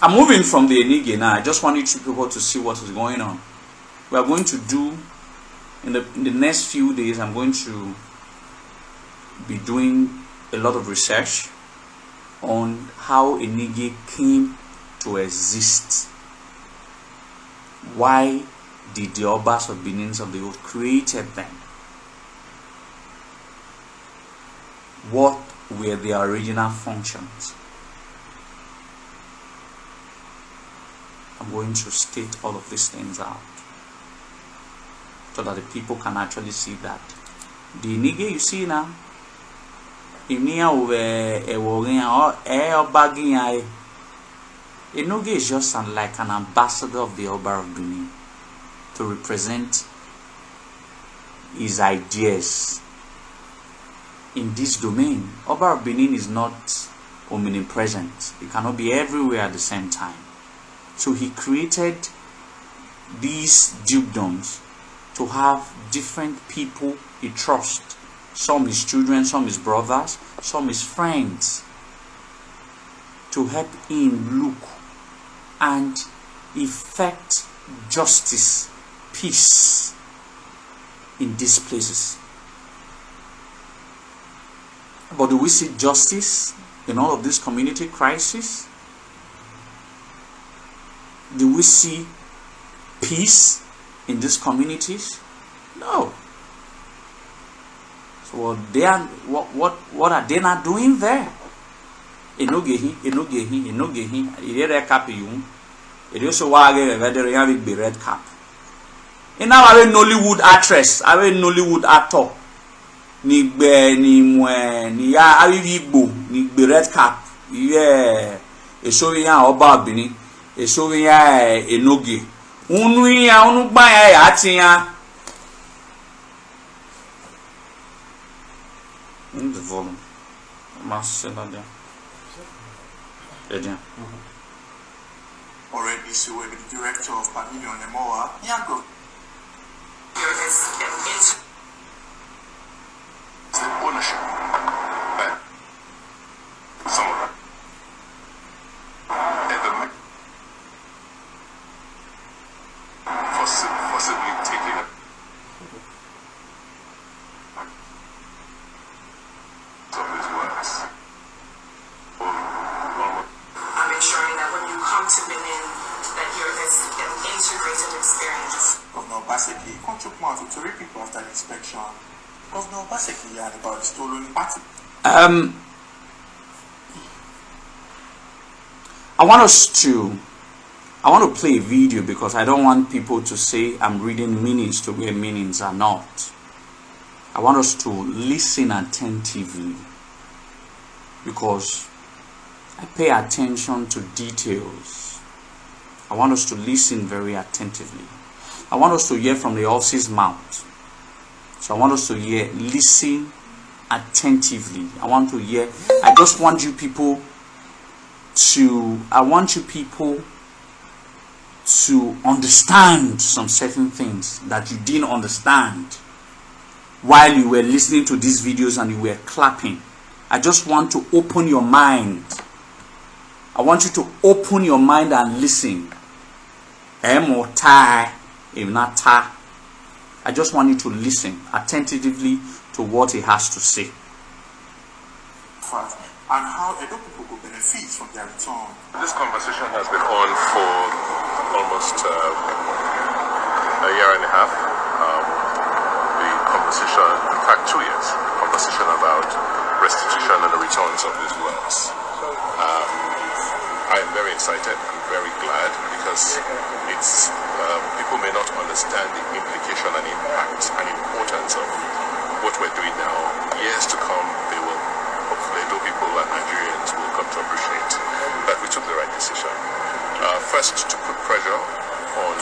I'm moving from the Enigie now. I just want you people to see what is going on. We are going to do in the next few days. I'm going to be doing a lot of research on how Enigie came to exist. Why did the Obas of Benin of the old created them? What were their original functions? I'm going to state all of these things out so that the people can actually see that the Enigie you see now, Enigie is just like an ambassador of the Oba of Benin to represent his ideas in this domain. Oba of Benin is not omnipresent. He cannot be everywhere at the same time. So he created these dukedoms to have different people he trusts. Some his children, some his brothers, some his friends, to help him look and effect justice, peace in these places. But do we see justice in all of this community crisis? Do we see peace in these communities? No. So what are they not doing there? Enogehi. Ire cap you. It also wage a very big red cap. And now I Nollywood actress, I Nollywood actor. Ni be ni mwe ni ya avibo ni be red cap. Yeah. E so ya Oba of Benin. E so ya Enoge. Unu ya unu gba ya ati ya. The volume. Master there. Yeah. Already, so we're the director of Pavilion Emoa. Yeah, go. It's the ownership. But some of them possibly taking it. Of his works. I'm ensuring that when you come to Benin, that you're this an integrated experience. Governor Obaseki, come to point to three people after the inspection. Governor Obaseki had about the stolen party. I want to play a video because I don't want people to say I'm reading meanings to where meanings are not. I want us to listen attentively because I pay attention to details. I want us to listen very attentively. I want us to hear from the horse's mouth. So I want us to hear, listen attentively. I just want you people to understand some certain things that you didn't understand while you were listening to these videos and you were clapping. I just want to open your mind. I want you to open your mind and listen. I just want you to listen attentively to what he has to say. And how Edo people will benefit from their return. This conversation has been on for almost a year and a half. The conversation, in fact 2 years, the conversation about restitution and the returns of these works. I am very excited and very glad because it's people may not understand the implication and impact and importance of what we're doing now. Years to come, they will, hopefully, Edo people and Nigerians will come to appreciate that we took the right decision. First, to put pressure on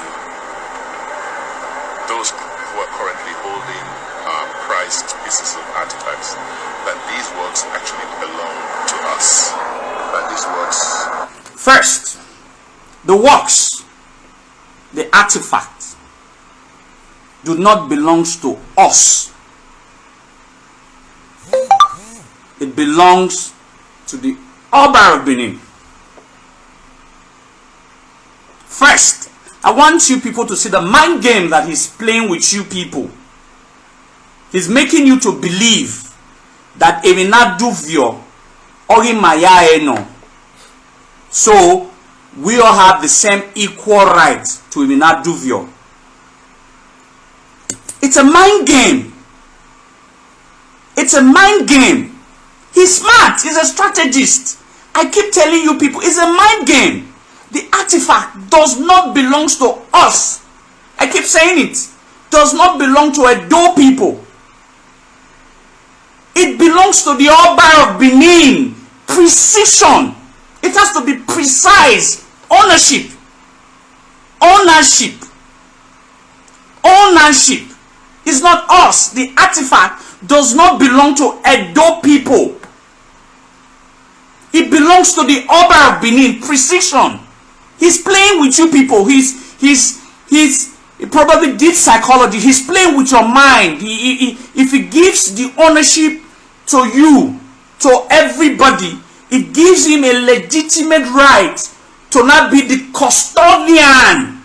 those who are currently holding prized pieces of artifacts, that these works actually belong to us. That these works. First, the works, the artifacts, do not belong to us. It belongs to the Oba of Benin. First, I want you people to see the mind game that he's playing with you people. He's making you to believe that Emina Duvio Ori Maya Eno. So we all have the same equal right to Emina Duvio. It's a mind game. It's a mind game. He's smart. He's a strategist. I keep telling you people, it's a mind game. The artifact does not belong to us. I keep saying it. Does not belong to Edo people. It belongs to the Oba of Benin. Precision. It has to be precise. Ownership. Ownership. Ownership. It's not us. The artifact does not belong to Edo people. It belongs to the Oba of Benin. Precision. He's playing with you people. He probably did psychology. He's playing with your mind. If he gives the ownership to you, to everybody, it gives him a legitimate right to not be the custodian.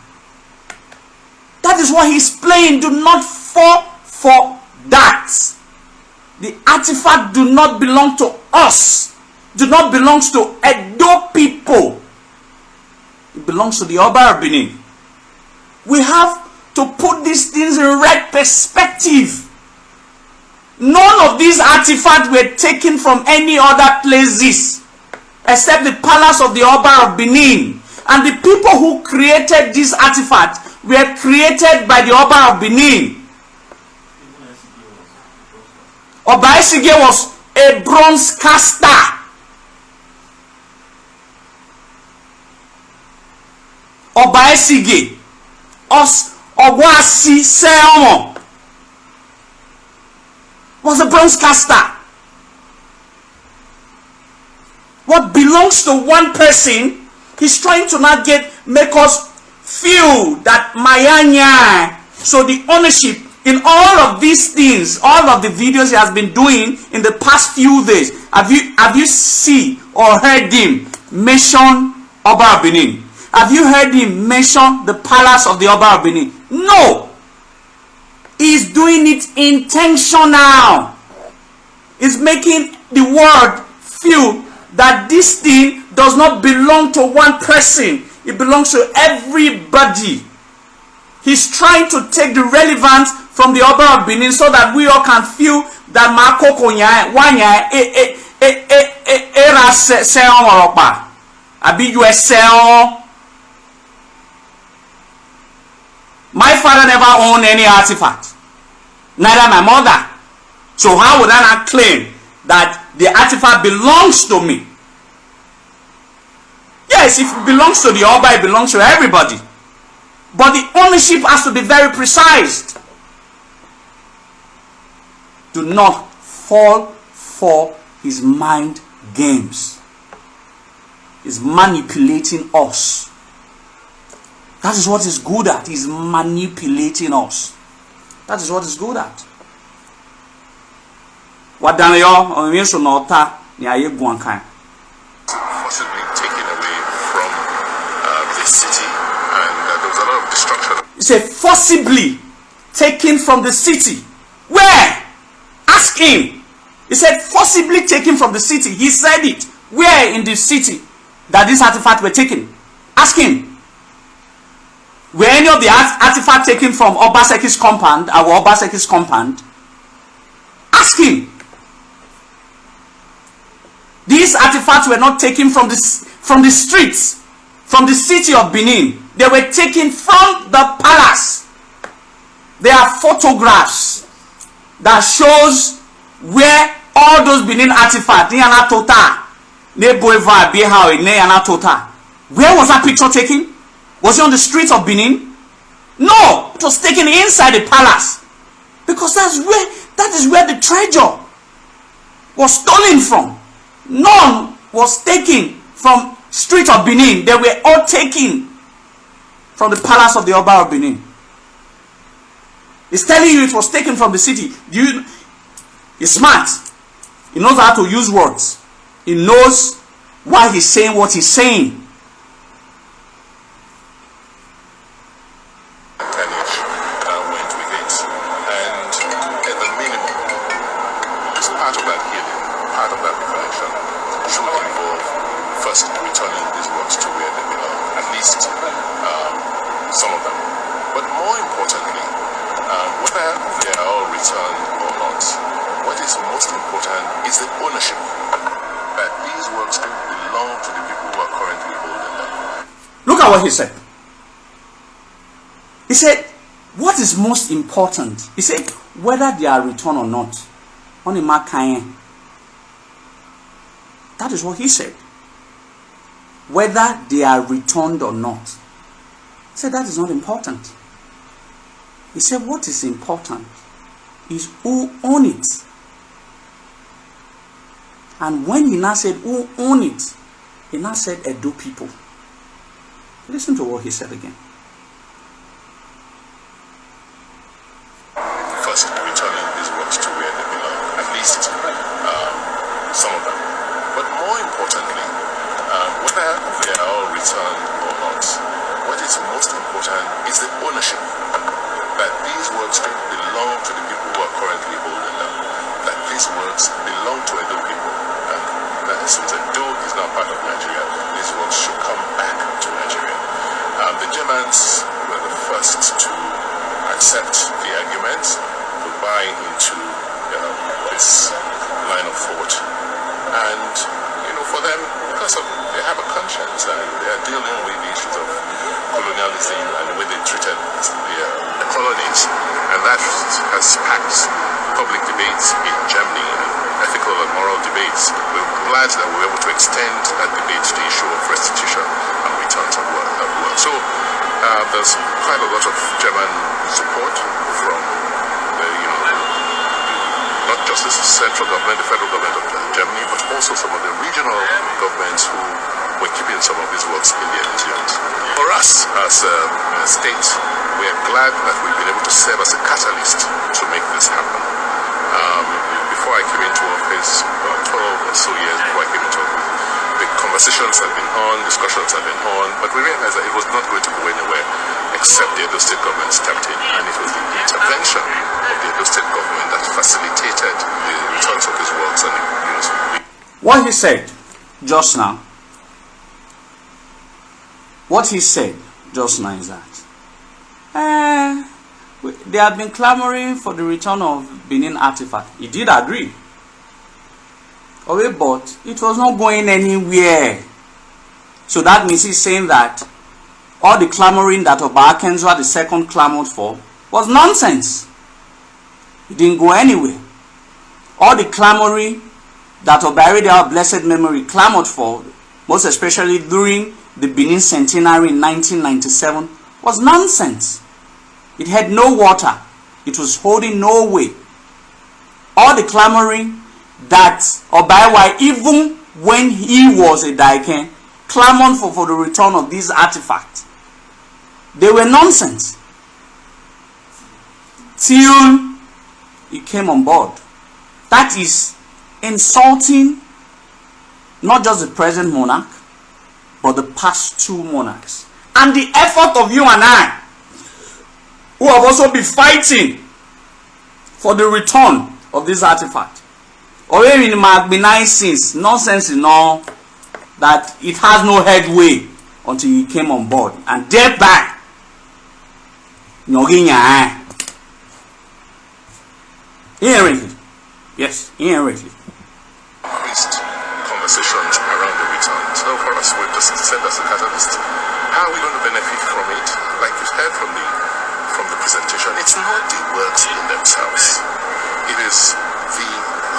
That is why he's playing. Do not fall for that. The artifact do not belong to us. Do not belong to Edo people. It belongs to the Oba of Benin. We have to put these things in right perspective. None of these artifacts were taken from any other places except the palace of the Oba of Benin. And the people who created these artifacts were created by the Oba of Benin. Obaseki was a bronze caster. Obaseki Ogwasi Seomo was a bronze caster. What belongs to one person, he's trying to not make us feel that Mayanya. So the ownership in all of these things, all of the videos he has been doing in the past few days, have you seen or heard him mention Oba of Benin? Have you heard him mention the palace of the Oba of Benin? No. He's doing it intentional. He's making the world feel that this thing does not belong to one person. It belongs to everybody. He's trying to take the relevance from the Oba of Benin so that we all can feel that Makokonya, Wanya, Era Seon Oropa, Abi USL. My father never owned any artifact. Neither my mother. So how would I not claim that the artifact belongs to me? Yes, if it belongs to the Oba, it belongs to everybody. But the ownership has to be very precise. Do not fall for his mind games. He's manipulating us. That is what he's good at. He's manipulating us. That is what he's good at. Possibly taken away from this city, and there was a lot of destruction. He said forcibly taken from the city. Where? Ask him. He said forcibly taken from the city. He said it. Where in the city that these artifacts were taken? Ask him. Were any of the artifacts taken from Obaseki's compound, our Obaseki's compound? Ask him. These artifacts were not taken from the streets, from the city of Benin. They were taken from the palace. There are photographs that shows where all those Benin artifacts, where was that picture taken? Was it on the streets of Benin? No, it was taken inside the palace. Because that is where the treasure was stolen from. None was taken from streets of Benin. They were all taken from the palace of the Oba of Benin. He's telling you it was taken from the city. He's smart. He knows how to use words. He knows why he's saying what he's saying. Went with it, and at the minimum, as part of that healing, part of that recollection, should involve first returning these works to where they belong, at least some of them. But more importantly, whether they are all returned or not, what is most important is the ownership, that these works belong to the people who are currently holding them. Look at what he said. He said, what is most important? He said, whether they are returned or not. That is what he said. Whether they are returned or not. He said, that is not important. He said, what is important is who own it. And when he now said, who own it, he now said, Edo people. Listen to what he said again. First, returning these works to where they belong, at least some of them. But more importantly, whether they are all returned or not, what is most important is the ownership, that these works belong to the people who are currently holding them, that these works belong to Edo people, and that since Edo is now part of Nigeria, these works should come back to Nigeria. The Germans were the first to accept the argument, to buy into this line of thought, and for them, because they have a conscience and they are dealing with the issues of colonialism and the way they treated the colonies, and that has sparked public debates in Germany, ethical and moral debates. We're glad that we were able to extend that debate to the issue of restitution and returns of work. So there's quite a lot of German support from not just the central government, the federal government of Germany, but also some of the regional governments who were keeping some of these works in their museums. For us as a state, we are glad that we've been able to serve as a catalyst to make this happen. Before I came into office, about 12 or so years before I came into office, the conversations have been on, discussions have been on, but we realized that it was not going to go anywhere except the Edo State Government stepped in, and it was the intervention of the Edo State Government that facilitated the returns of these works. And what he said just now, is that they have been clamoring for the return of Benin artifact. He did agree. But it was not going anywhere. So that means he's saying that all the clamoring that Oba Akenzwa II clamored for was nonsense. It didn't go anywhere. All the clamoring that Oba of blessed memory clamored for, most especially during the Benin Centenary in 1997 was nonsense. It had no water. It was holding no weight. All the clamoring that Obaiwa, even when he was a Daiken, clamored for the return of these artifacts, they were nonsense. Till he came on board. That is insulting not just the present monarch, but the past two monarchs. And the effort of you and I, who have also been fighting for the return of this artifact. Or even in my benign sins, nonsense in all, that it has no headway until he came on board. And thereby, inherently, yes, inherently. Increased conversations around the return. So for us, we've just said as a catalyst, how are we going to benefit from it? Like you heard from the presentation, it's not the works in themselves. It is the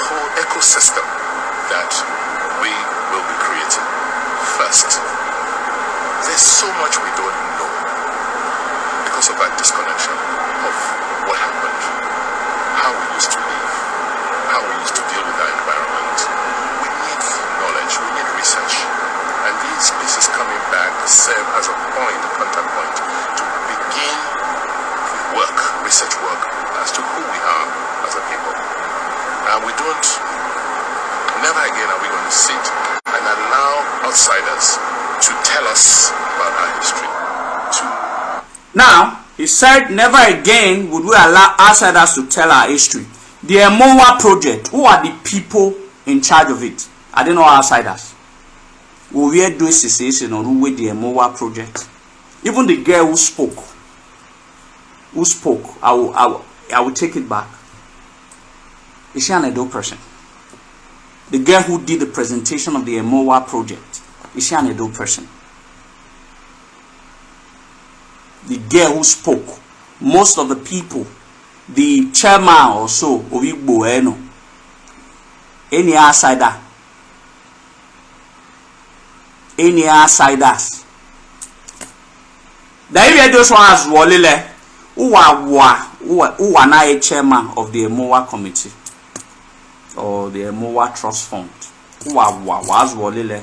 whole ecosystem that we will be creating first. There's so much we don't know because of that disconnection of what happened, how we used to live, how we used to deal with our environment. We need knowledge, we need research. And these pieces coming back serve as a point, a contact point, to begin work, research work, as to who we are as a people. And we don't, never again are we going to sit and allow outsiders to tell us about our history. Now, he said, never again would we allow outsiders to tell our history. The Emowa project, who are the people in charge of it? I don't know outsiders. Will we do association or who with the Emowa project? Even the girl who spoke, I will take it back. Is she an Edo person? The girl who did the presentation of the Emowa project, is she an Edo person? The girl who spoke, most of the people, the chairman or so of Igbo, any outsider, any outsiders. The area those ones Walile, who are now a chairman of the Emowa committee or the Emowa trust fund. Who are was Walile,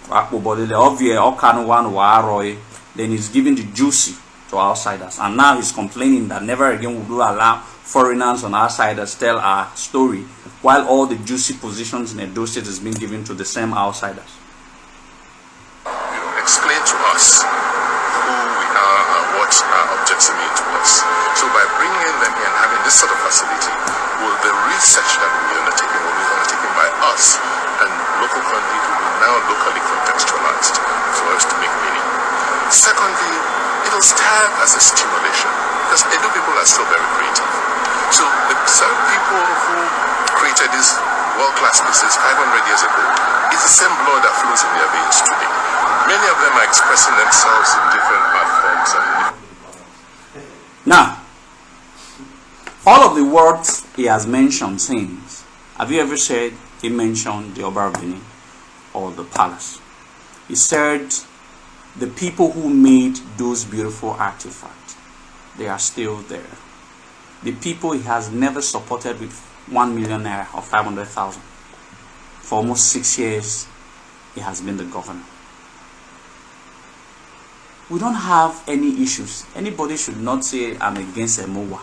obvious, Okano one Waroy. Then he's giving the juicy to outsiders. And now he's complaining that never again will we allow foreigners and outsiders tell our story, while all the juicy positions in Edo State is being given to the same outsiders. Explain to us who we are and what our objects mean to us. So by bringing them in, having this sort of facility, will the research that will be undertaken by us and local people will now locally contextualized for us to make meaning. Secondly, it will serve as a stimulation because Edo people are still very creative. So the same people who created these world-class pieces 500 years ago, it's the same blood that flows in their veins today. Many of them are expressing themselves in different art forms. Now, all of the words he has mentioned since, have you ever said he mentioned the Oba of Benin or the palace? He said the people who made those beautiful artifacts, they are still there. The people he has never supported with 1 million naira or 500,000. For almost 6 years, he has been the governor. We don't have any issues. Anybody should not say I'm against Emowa.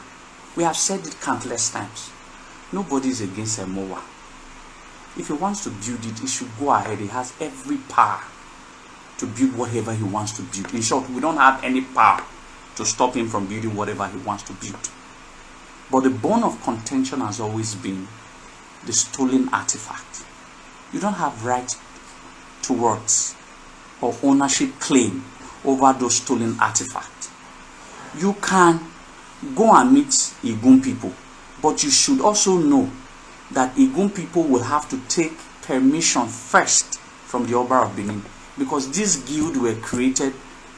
We have said it countless times. Nobody is against Emowa. If he wants to build it, he should go ahead. He has every power to build whatever he wants to build. In short, we don't have any power to stop him from building whatever he wants to build. But the bone of contention has always been the stolen artifact. You don't have right towards or ownership claim over those stolen artifacts. You can go and meet Igun people, but you should also know that Igun people will have to take permission first from the Oba of Benin, because these guilds were created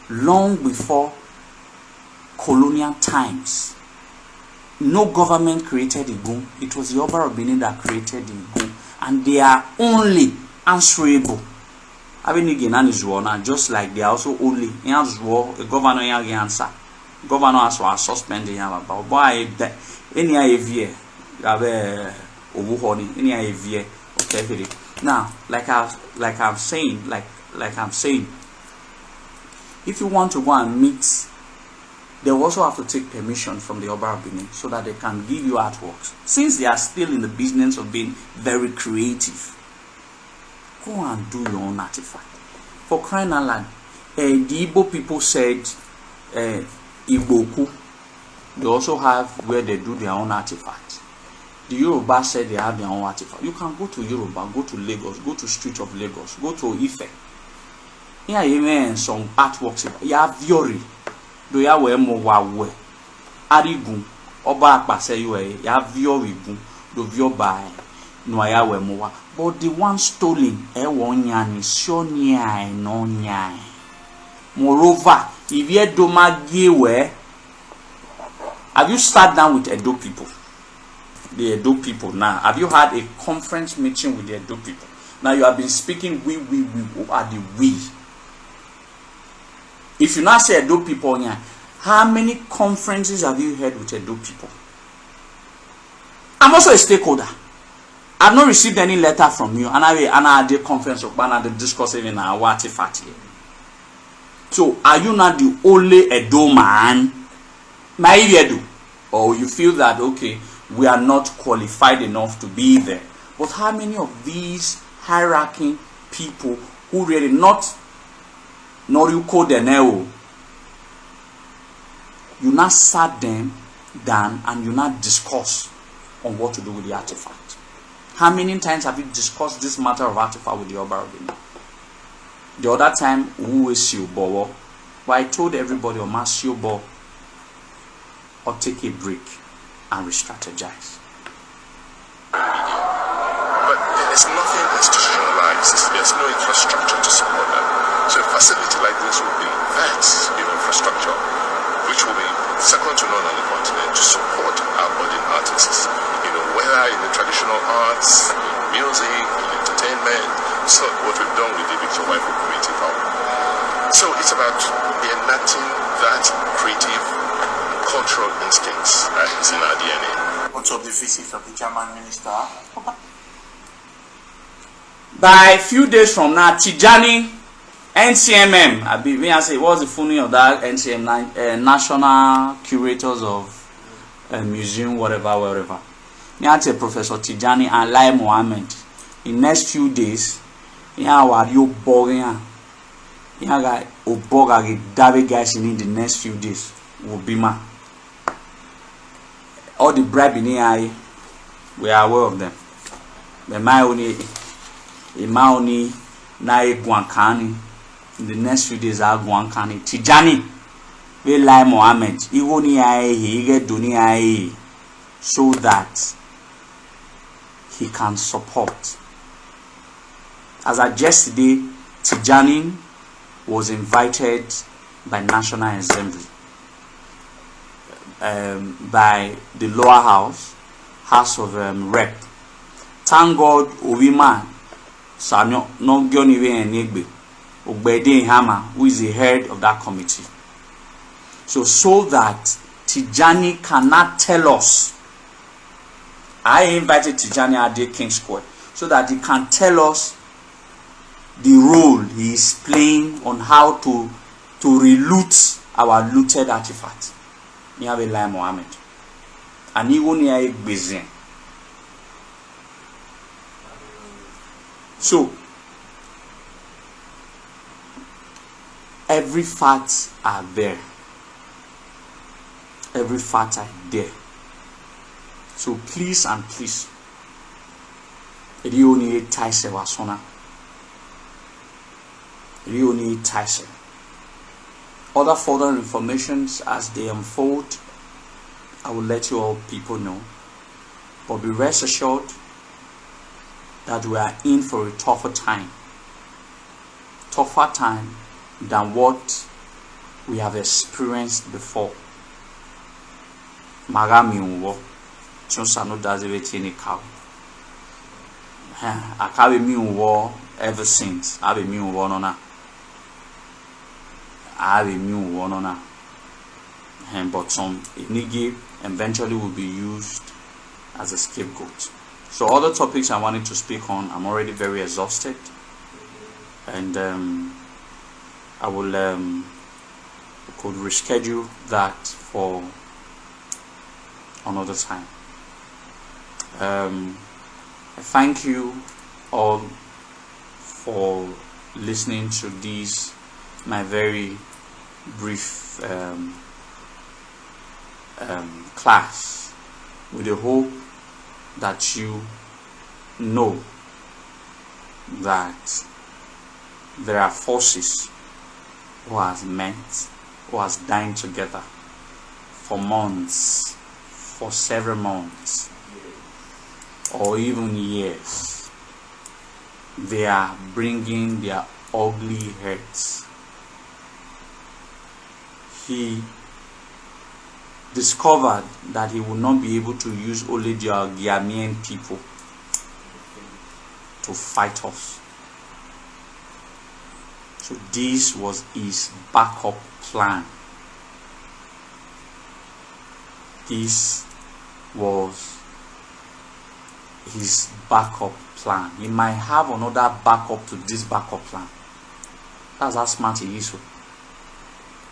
long before colonial times. No government created Igun. It was the Oba of Benin that created Igun, and they are only answerable Having again and is one, just like they are also only a governor answer. Governor has to suspend the but why any idea any idea okay. Now, like I'm saying, if you want to go and meet, they also have to take permission from the Oba of Benin so that they can give you artworks. Since they are still in the business of being very creative, go and do your own artifact. For crying out loud, the Igbo people said Igboku. They also have where they do their own artifacts. The Yoruba said they have their own artifact. You can go to Yoruba, go to Lagos, go to Street of Lagos, go to Ife. Here even some artworks. You have Viori. Do you have Mowawe? Arigun. Oba Akpase you have Viori gun. Do Vioba. No ya we Mowa. But the one stolen, wonyani, shonya no nyai. Moreover, if you do magiwe, have you sat down with Edo people? The Edo people now. Have you had a conference meeting with the Edo people? Now you have been speaking we. Who are the we? If you now say Edo people, how many conferences have you had with Edo people? I'm also a stakeholder. I've not received any letter from you, and I did conference of and I discuss it in our artifact. So are you not the only Edo man? Maybe Edo, or you feel that okay, we are not qualified enough to be there. But how many of these hierarchy people who really not you code the you not sat them down and you not discuss on what to do with the artifact? How many times have you discussed this matter of artifact with the Oba of Benin? The other time, who is Siobo? But I told everybody, or must Siobo, or take a break and re-strategize. But there's nothing institutionalized. There's no infrastructure to support that. So a facility like this will be that infrastructure, which will be second to none on the continent to support our budding artists. Whether in the traditional arts, music, entertainment. So what we've done with the Victor Wife Creative Hub. So it's about enacting that creative and cultural instincts that is in our DNA. What's up the visit of the German minister? By a few days from now, Tijani, NCMM, I say, what's the full name of that NCM, National Curators of Museum, whatever. Nyate Professor Tijani and Lai Mohammed. In next few days, you boring. Got Oboga David guys in the next few days will be ma. All the bribe in here, we are aware of them. But my only na Guankani. In the next few days, I Guankani. Tijani, we Lai Mohammed. Even he get dunia so that he can support. As at yesterday, Tijani was invited by National Assembly, by the lower House of Rep. Thank God, Oviman, Sanyo, no Gyoniwe Enigbe, Obede Hama, who is the head of that committee. So that Tijani cannot tell us. I invited Tijani at King Square so that he can tell us the role he is playing on how to reloot our looted artifacts. You have a Lai Mohammed. And he won't hear it busy. So every facts are there. Every facts are there. So please, you need Taise Wasona. You need Taise. Other further informations as they unfold, I will let you all people know. But be rest assured that we are in for a tougher time. Tougher time than what we have experienced before. Magami unwo. Chunsa no does everything in cow. I have a new war ever since. I have a new war on her. I have a new war on her. But some Enigie eventually will be used as a scapegoat. So other topics I wanted to speak on, I'm already very exhausted, and I will could reschedule that for another time. I thank you all for listening to this, my very brief class, with the hope that you know that there are forces who has met, who has dined together for months, for several months, or even years. They are bringing their ugly heads. He discovered that he would not be able to use only the Ghanaian people to fight us. So this was his backup plan. This was his backup plan. He might have another backup to this backup plan. That's how smart he is.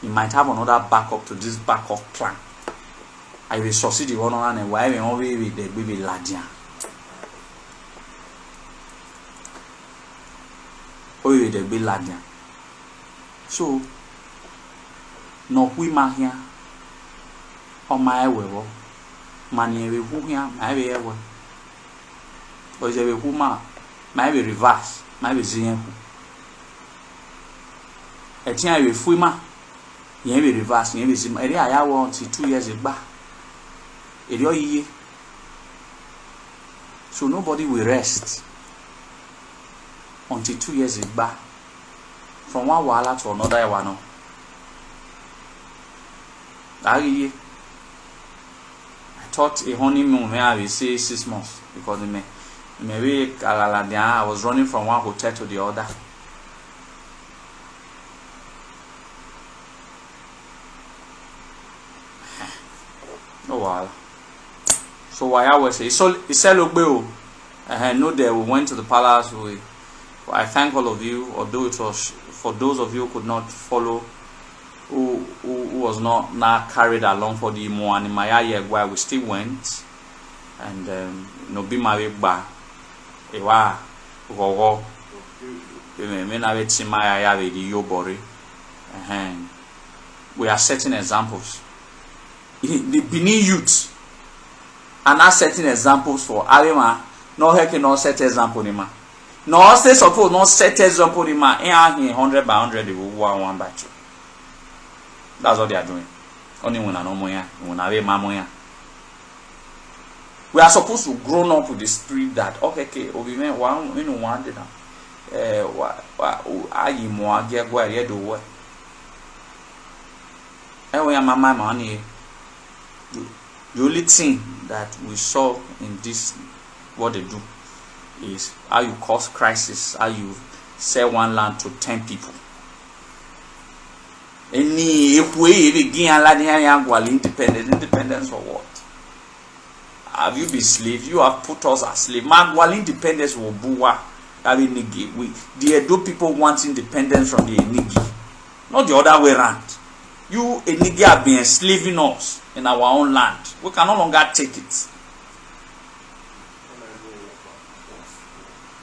He might have another backup to this backup plan. I will succeed the one on and why we only with the baby Ladian. Oh, the baby Ladian. So, no, we ma here on my way. Money we who here, my way. Or is a woman, my reverse, my zen. A time with Fuma, ye be reverse, ye be sim. I want 2 years back. So nobody will rest until 2 years is back. From one wala to another one. I thought a honeymoon may we say 6 months because maybe I was running from one hotel to the other. No wala. So why I was say so he said look I know that we went to the palace. I thank all of you, although it was for those of you who could not follow, who was not carried along for the Imo and Maya where we still went, and no be my way back. Ewa go me na we timaya ya we di yobori. We are setting examples. The Benin youth and are setting examples for Arima. No he cannot set example nima. No say suppose not set example nima. 100 by 100 they will 1 by 2. That's what they are doing. Only when I know moya, when I wear mamoya. We are supposed to grow up with the spirit that okay, we may one we no want it now. Ayi mo age go here do what. We are mama money. The only thing that we saw in this, what they do, is how you cause crisis, how you sell one land to 10 people. Any if we begin independence or what? Have you been slave? You have put us as slave. Man, while independence will buwa, the Edo people want independence from the Enigie, not the other way around. You Enigie have been enslaving us in our own land. We can no longer take it.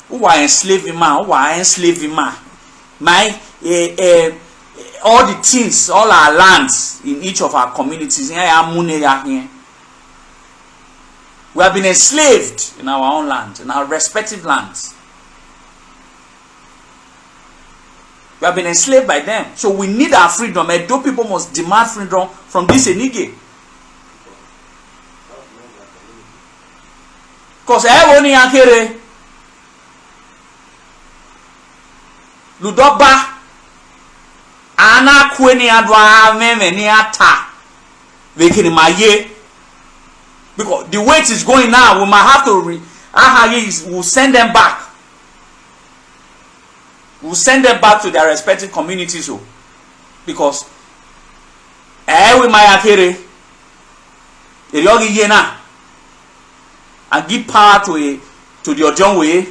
Who are enslaving man? Who are enslaving man? All the things, all our lands in each of our communities, we have been enslaved in our own land, in our respective lands. We have been enslaved by them. So we need our freedom. Edo people must demand freedom from this Enigie. Because everyone yankere Ludoba ana kweni adwa meme ni ata vekini maye. Because the way it is going now, we might have to we'll send them back. We'll send them back to their respective communities. So, because we might hear and give power to the Ojonwe,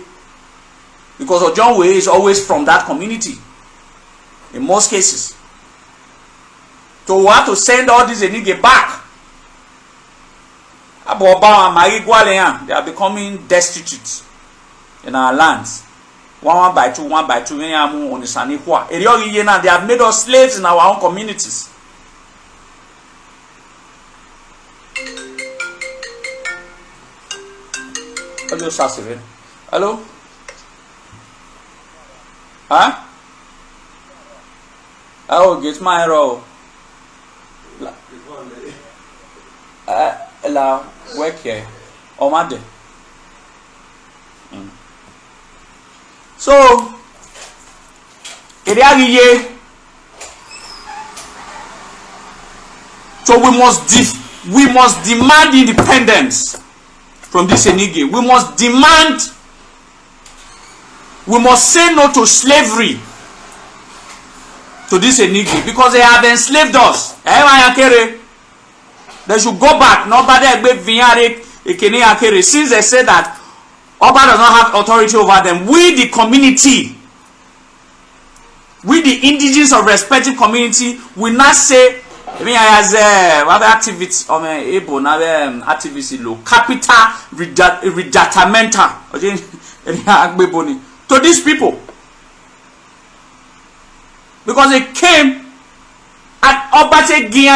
because Ojonwe is always from that community in most cases. So we have to send all these Enigie back. They are becoming destitute in our lands. One by two. They have made us slaves in our own communities. Hello? Huh? Oh, get my role. La work here. Oh, my day. So, so we must demand independence from this Enigie. We must say no to slavery to this Enigie, because they have enslaved us. They should go back. Since they said that Oba does not have authority over them, we the community, we the indigenous of respective community, will not say, as activists capital redatamentary to these people, because they came at Obaseki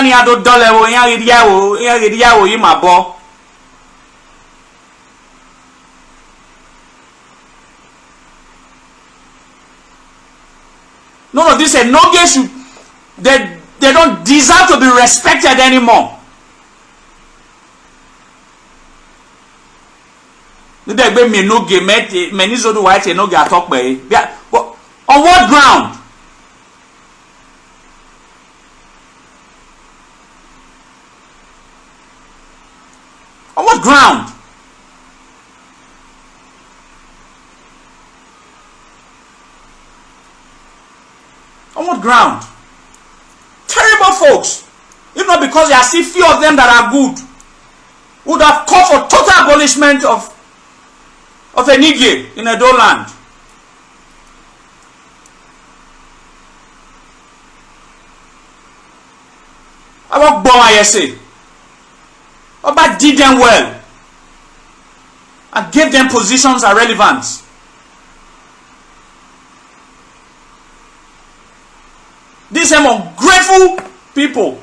none of this Enogie should, they don't deserve to be respected anymore. On what ground? On what ground? On what ground? Terrible folks. If not because there are still few of them that are good, would have called for total abolishment of Enigie in Edo land. About Boy say, Oba did them well and gave them positions and relevance. These ungrateful people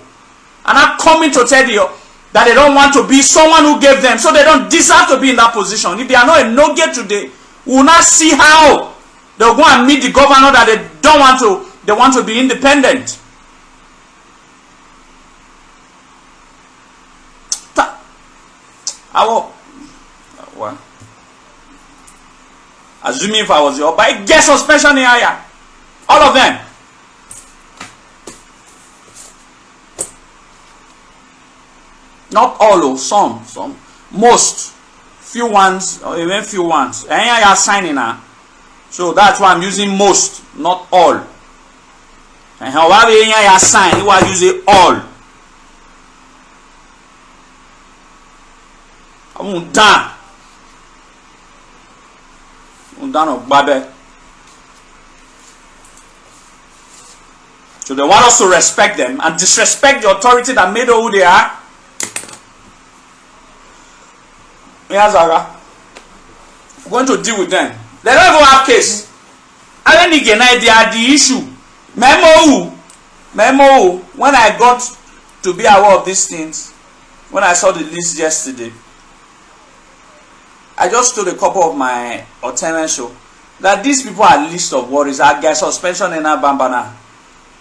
are not coming to tell you that they don't want to be someone who gave them, so they don't deserve to be in that position. If they are not Enogie today, we will not see how they'll go and meet the governor that they don't want to. They want to be independent. Well, assuming if I was your, but get suspension in here, all of them. Not all, some, most, few ones, or even few ones. And here you are signing now. So that's why I'm using most, not all. And however you are signing, you are using all. I'm done. Of Babe. So they want us to respect them and disrespect the authority that made them who they are. Yes, I'm going to deal with them. They don't even have case. I don't think they are the issue. Memo. When I got to be aware of these things, when I saw the list yesterday, I just told a couple of my attendants show that these people are list of worries. I get suspension in a bambana.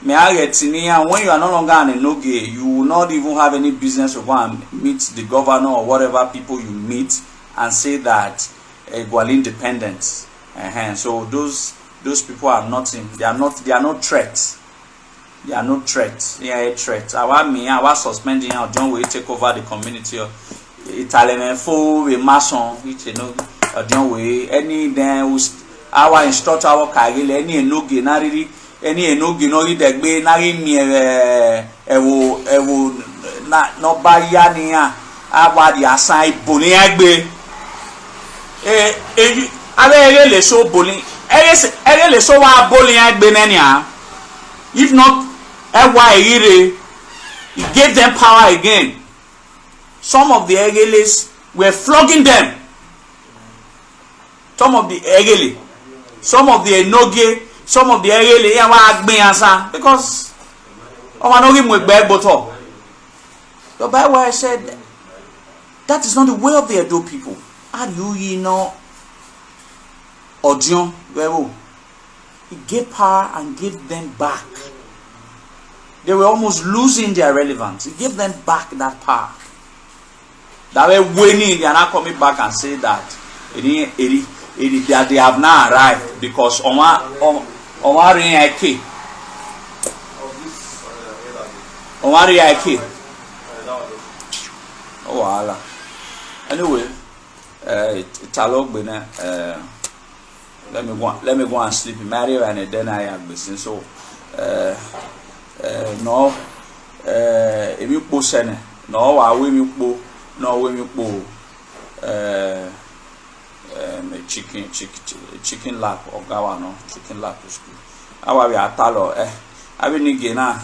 When you are no longer an Enogie, you will not even have any business to go and meet the governor or whatever people you meet and say that equal independence. So those people are nothing. They are not threats. They are no threats. They are a threat. I was suspending our John will take over the community. Italian fool, a mason, which don't we any then our instructor our kagile any enogi na riri any enogi no ri degbe na ri mi ewo na no ba ya ni a awa di asan ibo ni agbe ere le so bowling ere le so wa bowling agbe na ni a if not ewa ire he gave them power again. Some of the egeles were flogging them. Some of the egele, some of the enoge, some of the egele ya wa agbe asa because omanogi mu egbe boto. The Bible said that is not the way of the Edo people. How do you know Odion Vero? He gave power and gave them back. They were almost losing their relevance. He gave them back that power. That way winning, they are not coming back and say that that they have now arrived because Omari Ike. Oh Allah. Anyway, Talog Benin. Let me go and sleep. Marry and then I have been so. No, if you push any, no, I will you pull, no, when you pull chicken lap or gawano, chicken lap is good. How are you at Talo? I will need na.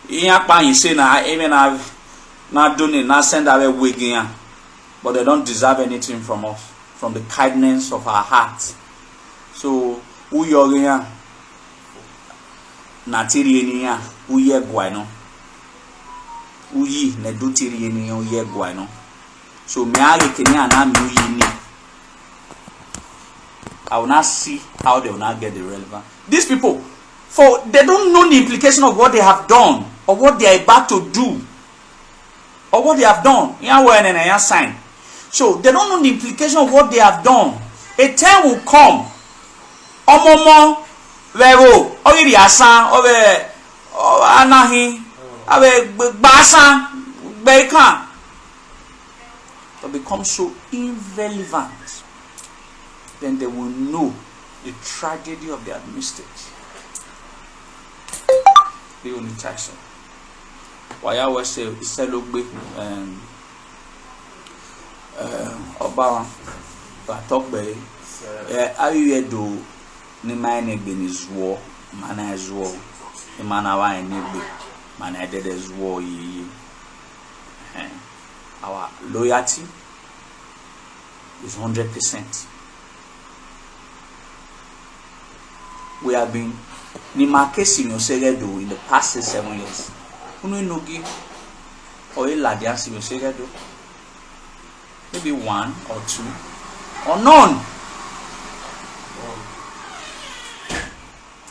You say na, even I've not doing it, not send away wigging, but they don't deserve anything from us, from the kindness of our hearts. So, who you're here? Natiri eniya uye guano uyi ne dutiri eniya uye guano so me age kenya na me uyi ni I will not see how they will not get the relevant. These people, for they don't know the implication of what they have done or what they are about to do or what they have done. Sign. So they don't know the implication of what they have done. A time will come. Omomo Vero, Ori Asan, Ove Anahi, Ave Basa, Beka, to become so irrelevant, then they will know the tragedy of their mistakes. The only Tyson. Why I was say Selogbe Oba of Benin, are you do? Ni mine been is war, man as war, the man I want man I did as war ye. Our loyalty is 100%. We have been Nimakesi no Segedo in the past 7 years. Unu nogi or a ladias in Segedo. Maybe 1 or 2 or none.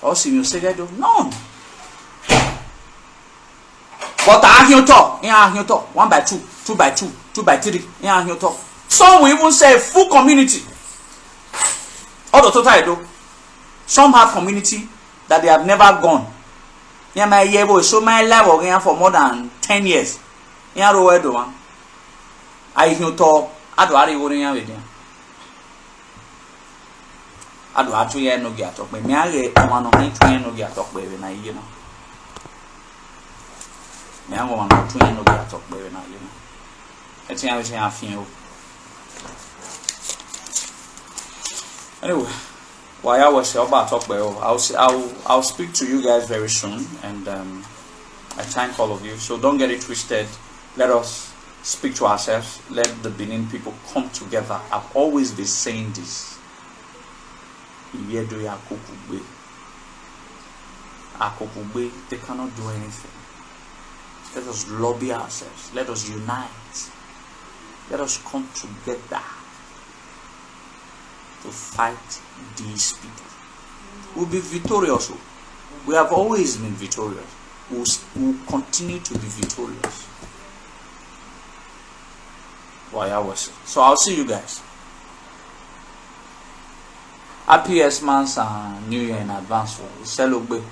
Or see you say that none. But I hear talk, yeah, hear talk 1 by 2, 2 by 2, 2 by 3, yeah, hear talk. Some will even say full community. All the total Edo. Some have community that they have never gone. Yeah, my year boy, so my level again for more than 10 years. Yeah, Edo one. I hear talk. I do are with them. I do actually no get talk. Me I one of me no get talk baby na you know. Me I want to no get talk baby na you know. It's everything I feel. Anyway, while I was about talk baby, I'll speak to you guys very soon, and I thank all of you. So don't get it twisted. Let us speak to ourselves. Let the Benin people come together. I've always been saying this. They cannot do anything. Let us lobby ourselves. Let us unite. Let us come together to fight these people. We'll be victorious. We have always been victorious. We'll continue to be victorious. So I'll see you guys. Happiest months and New Year in advance for Selogbe.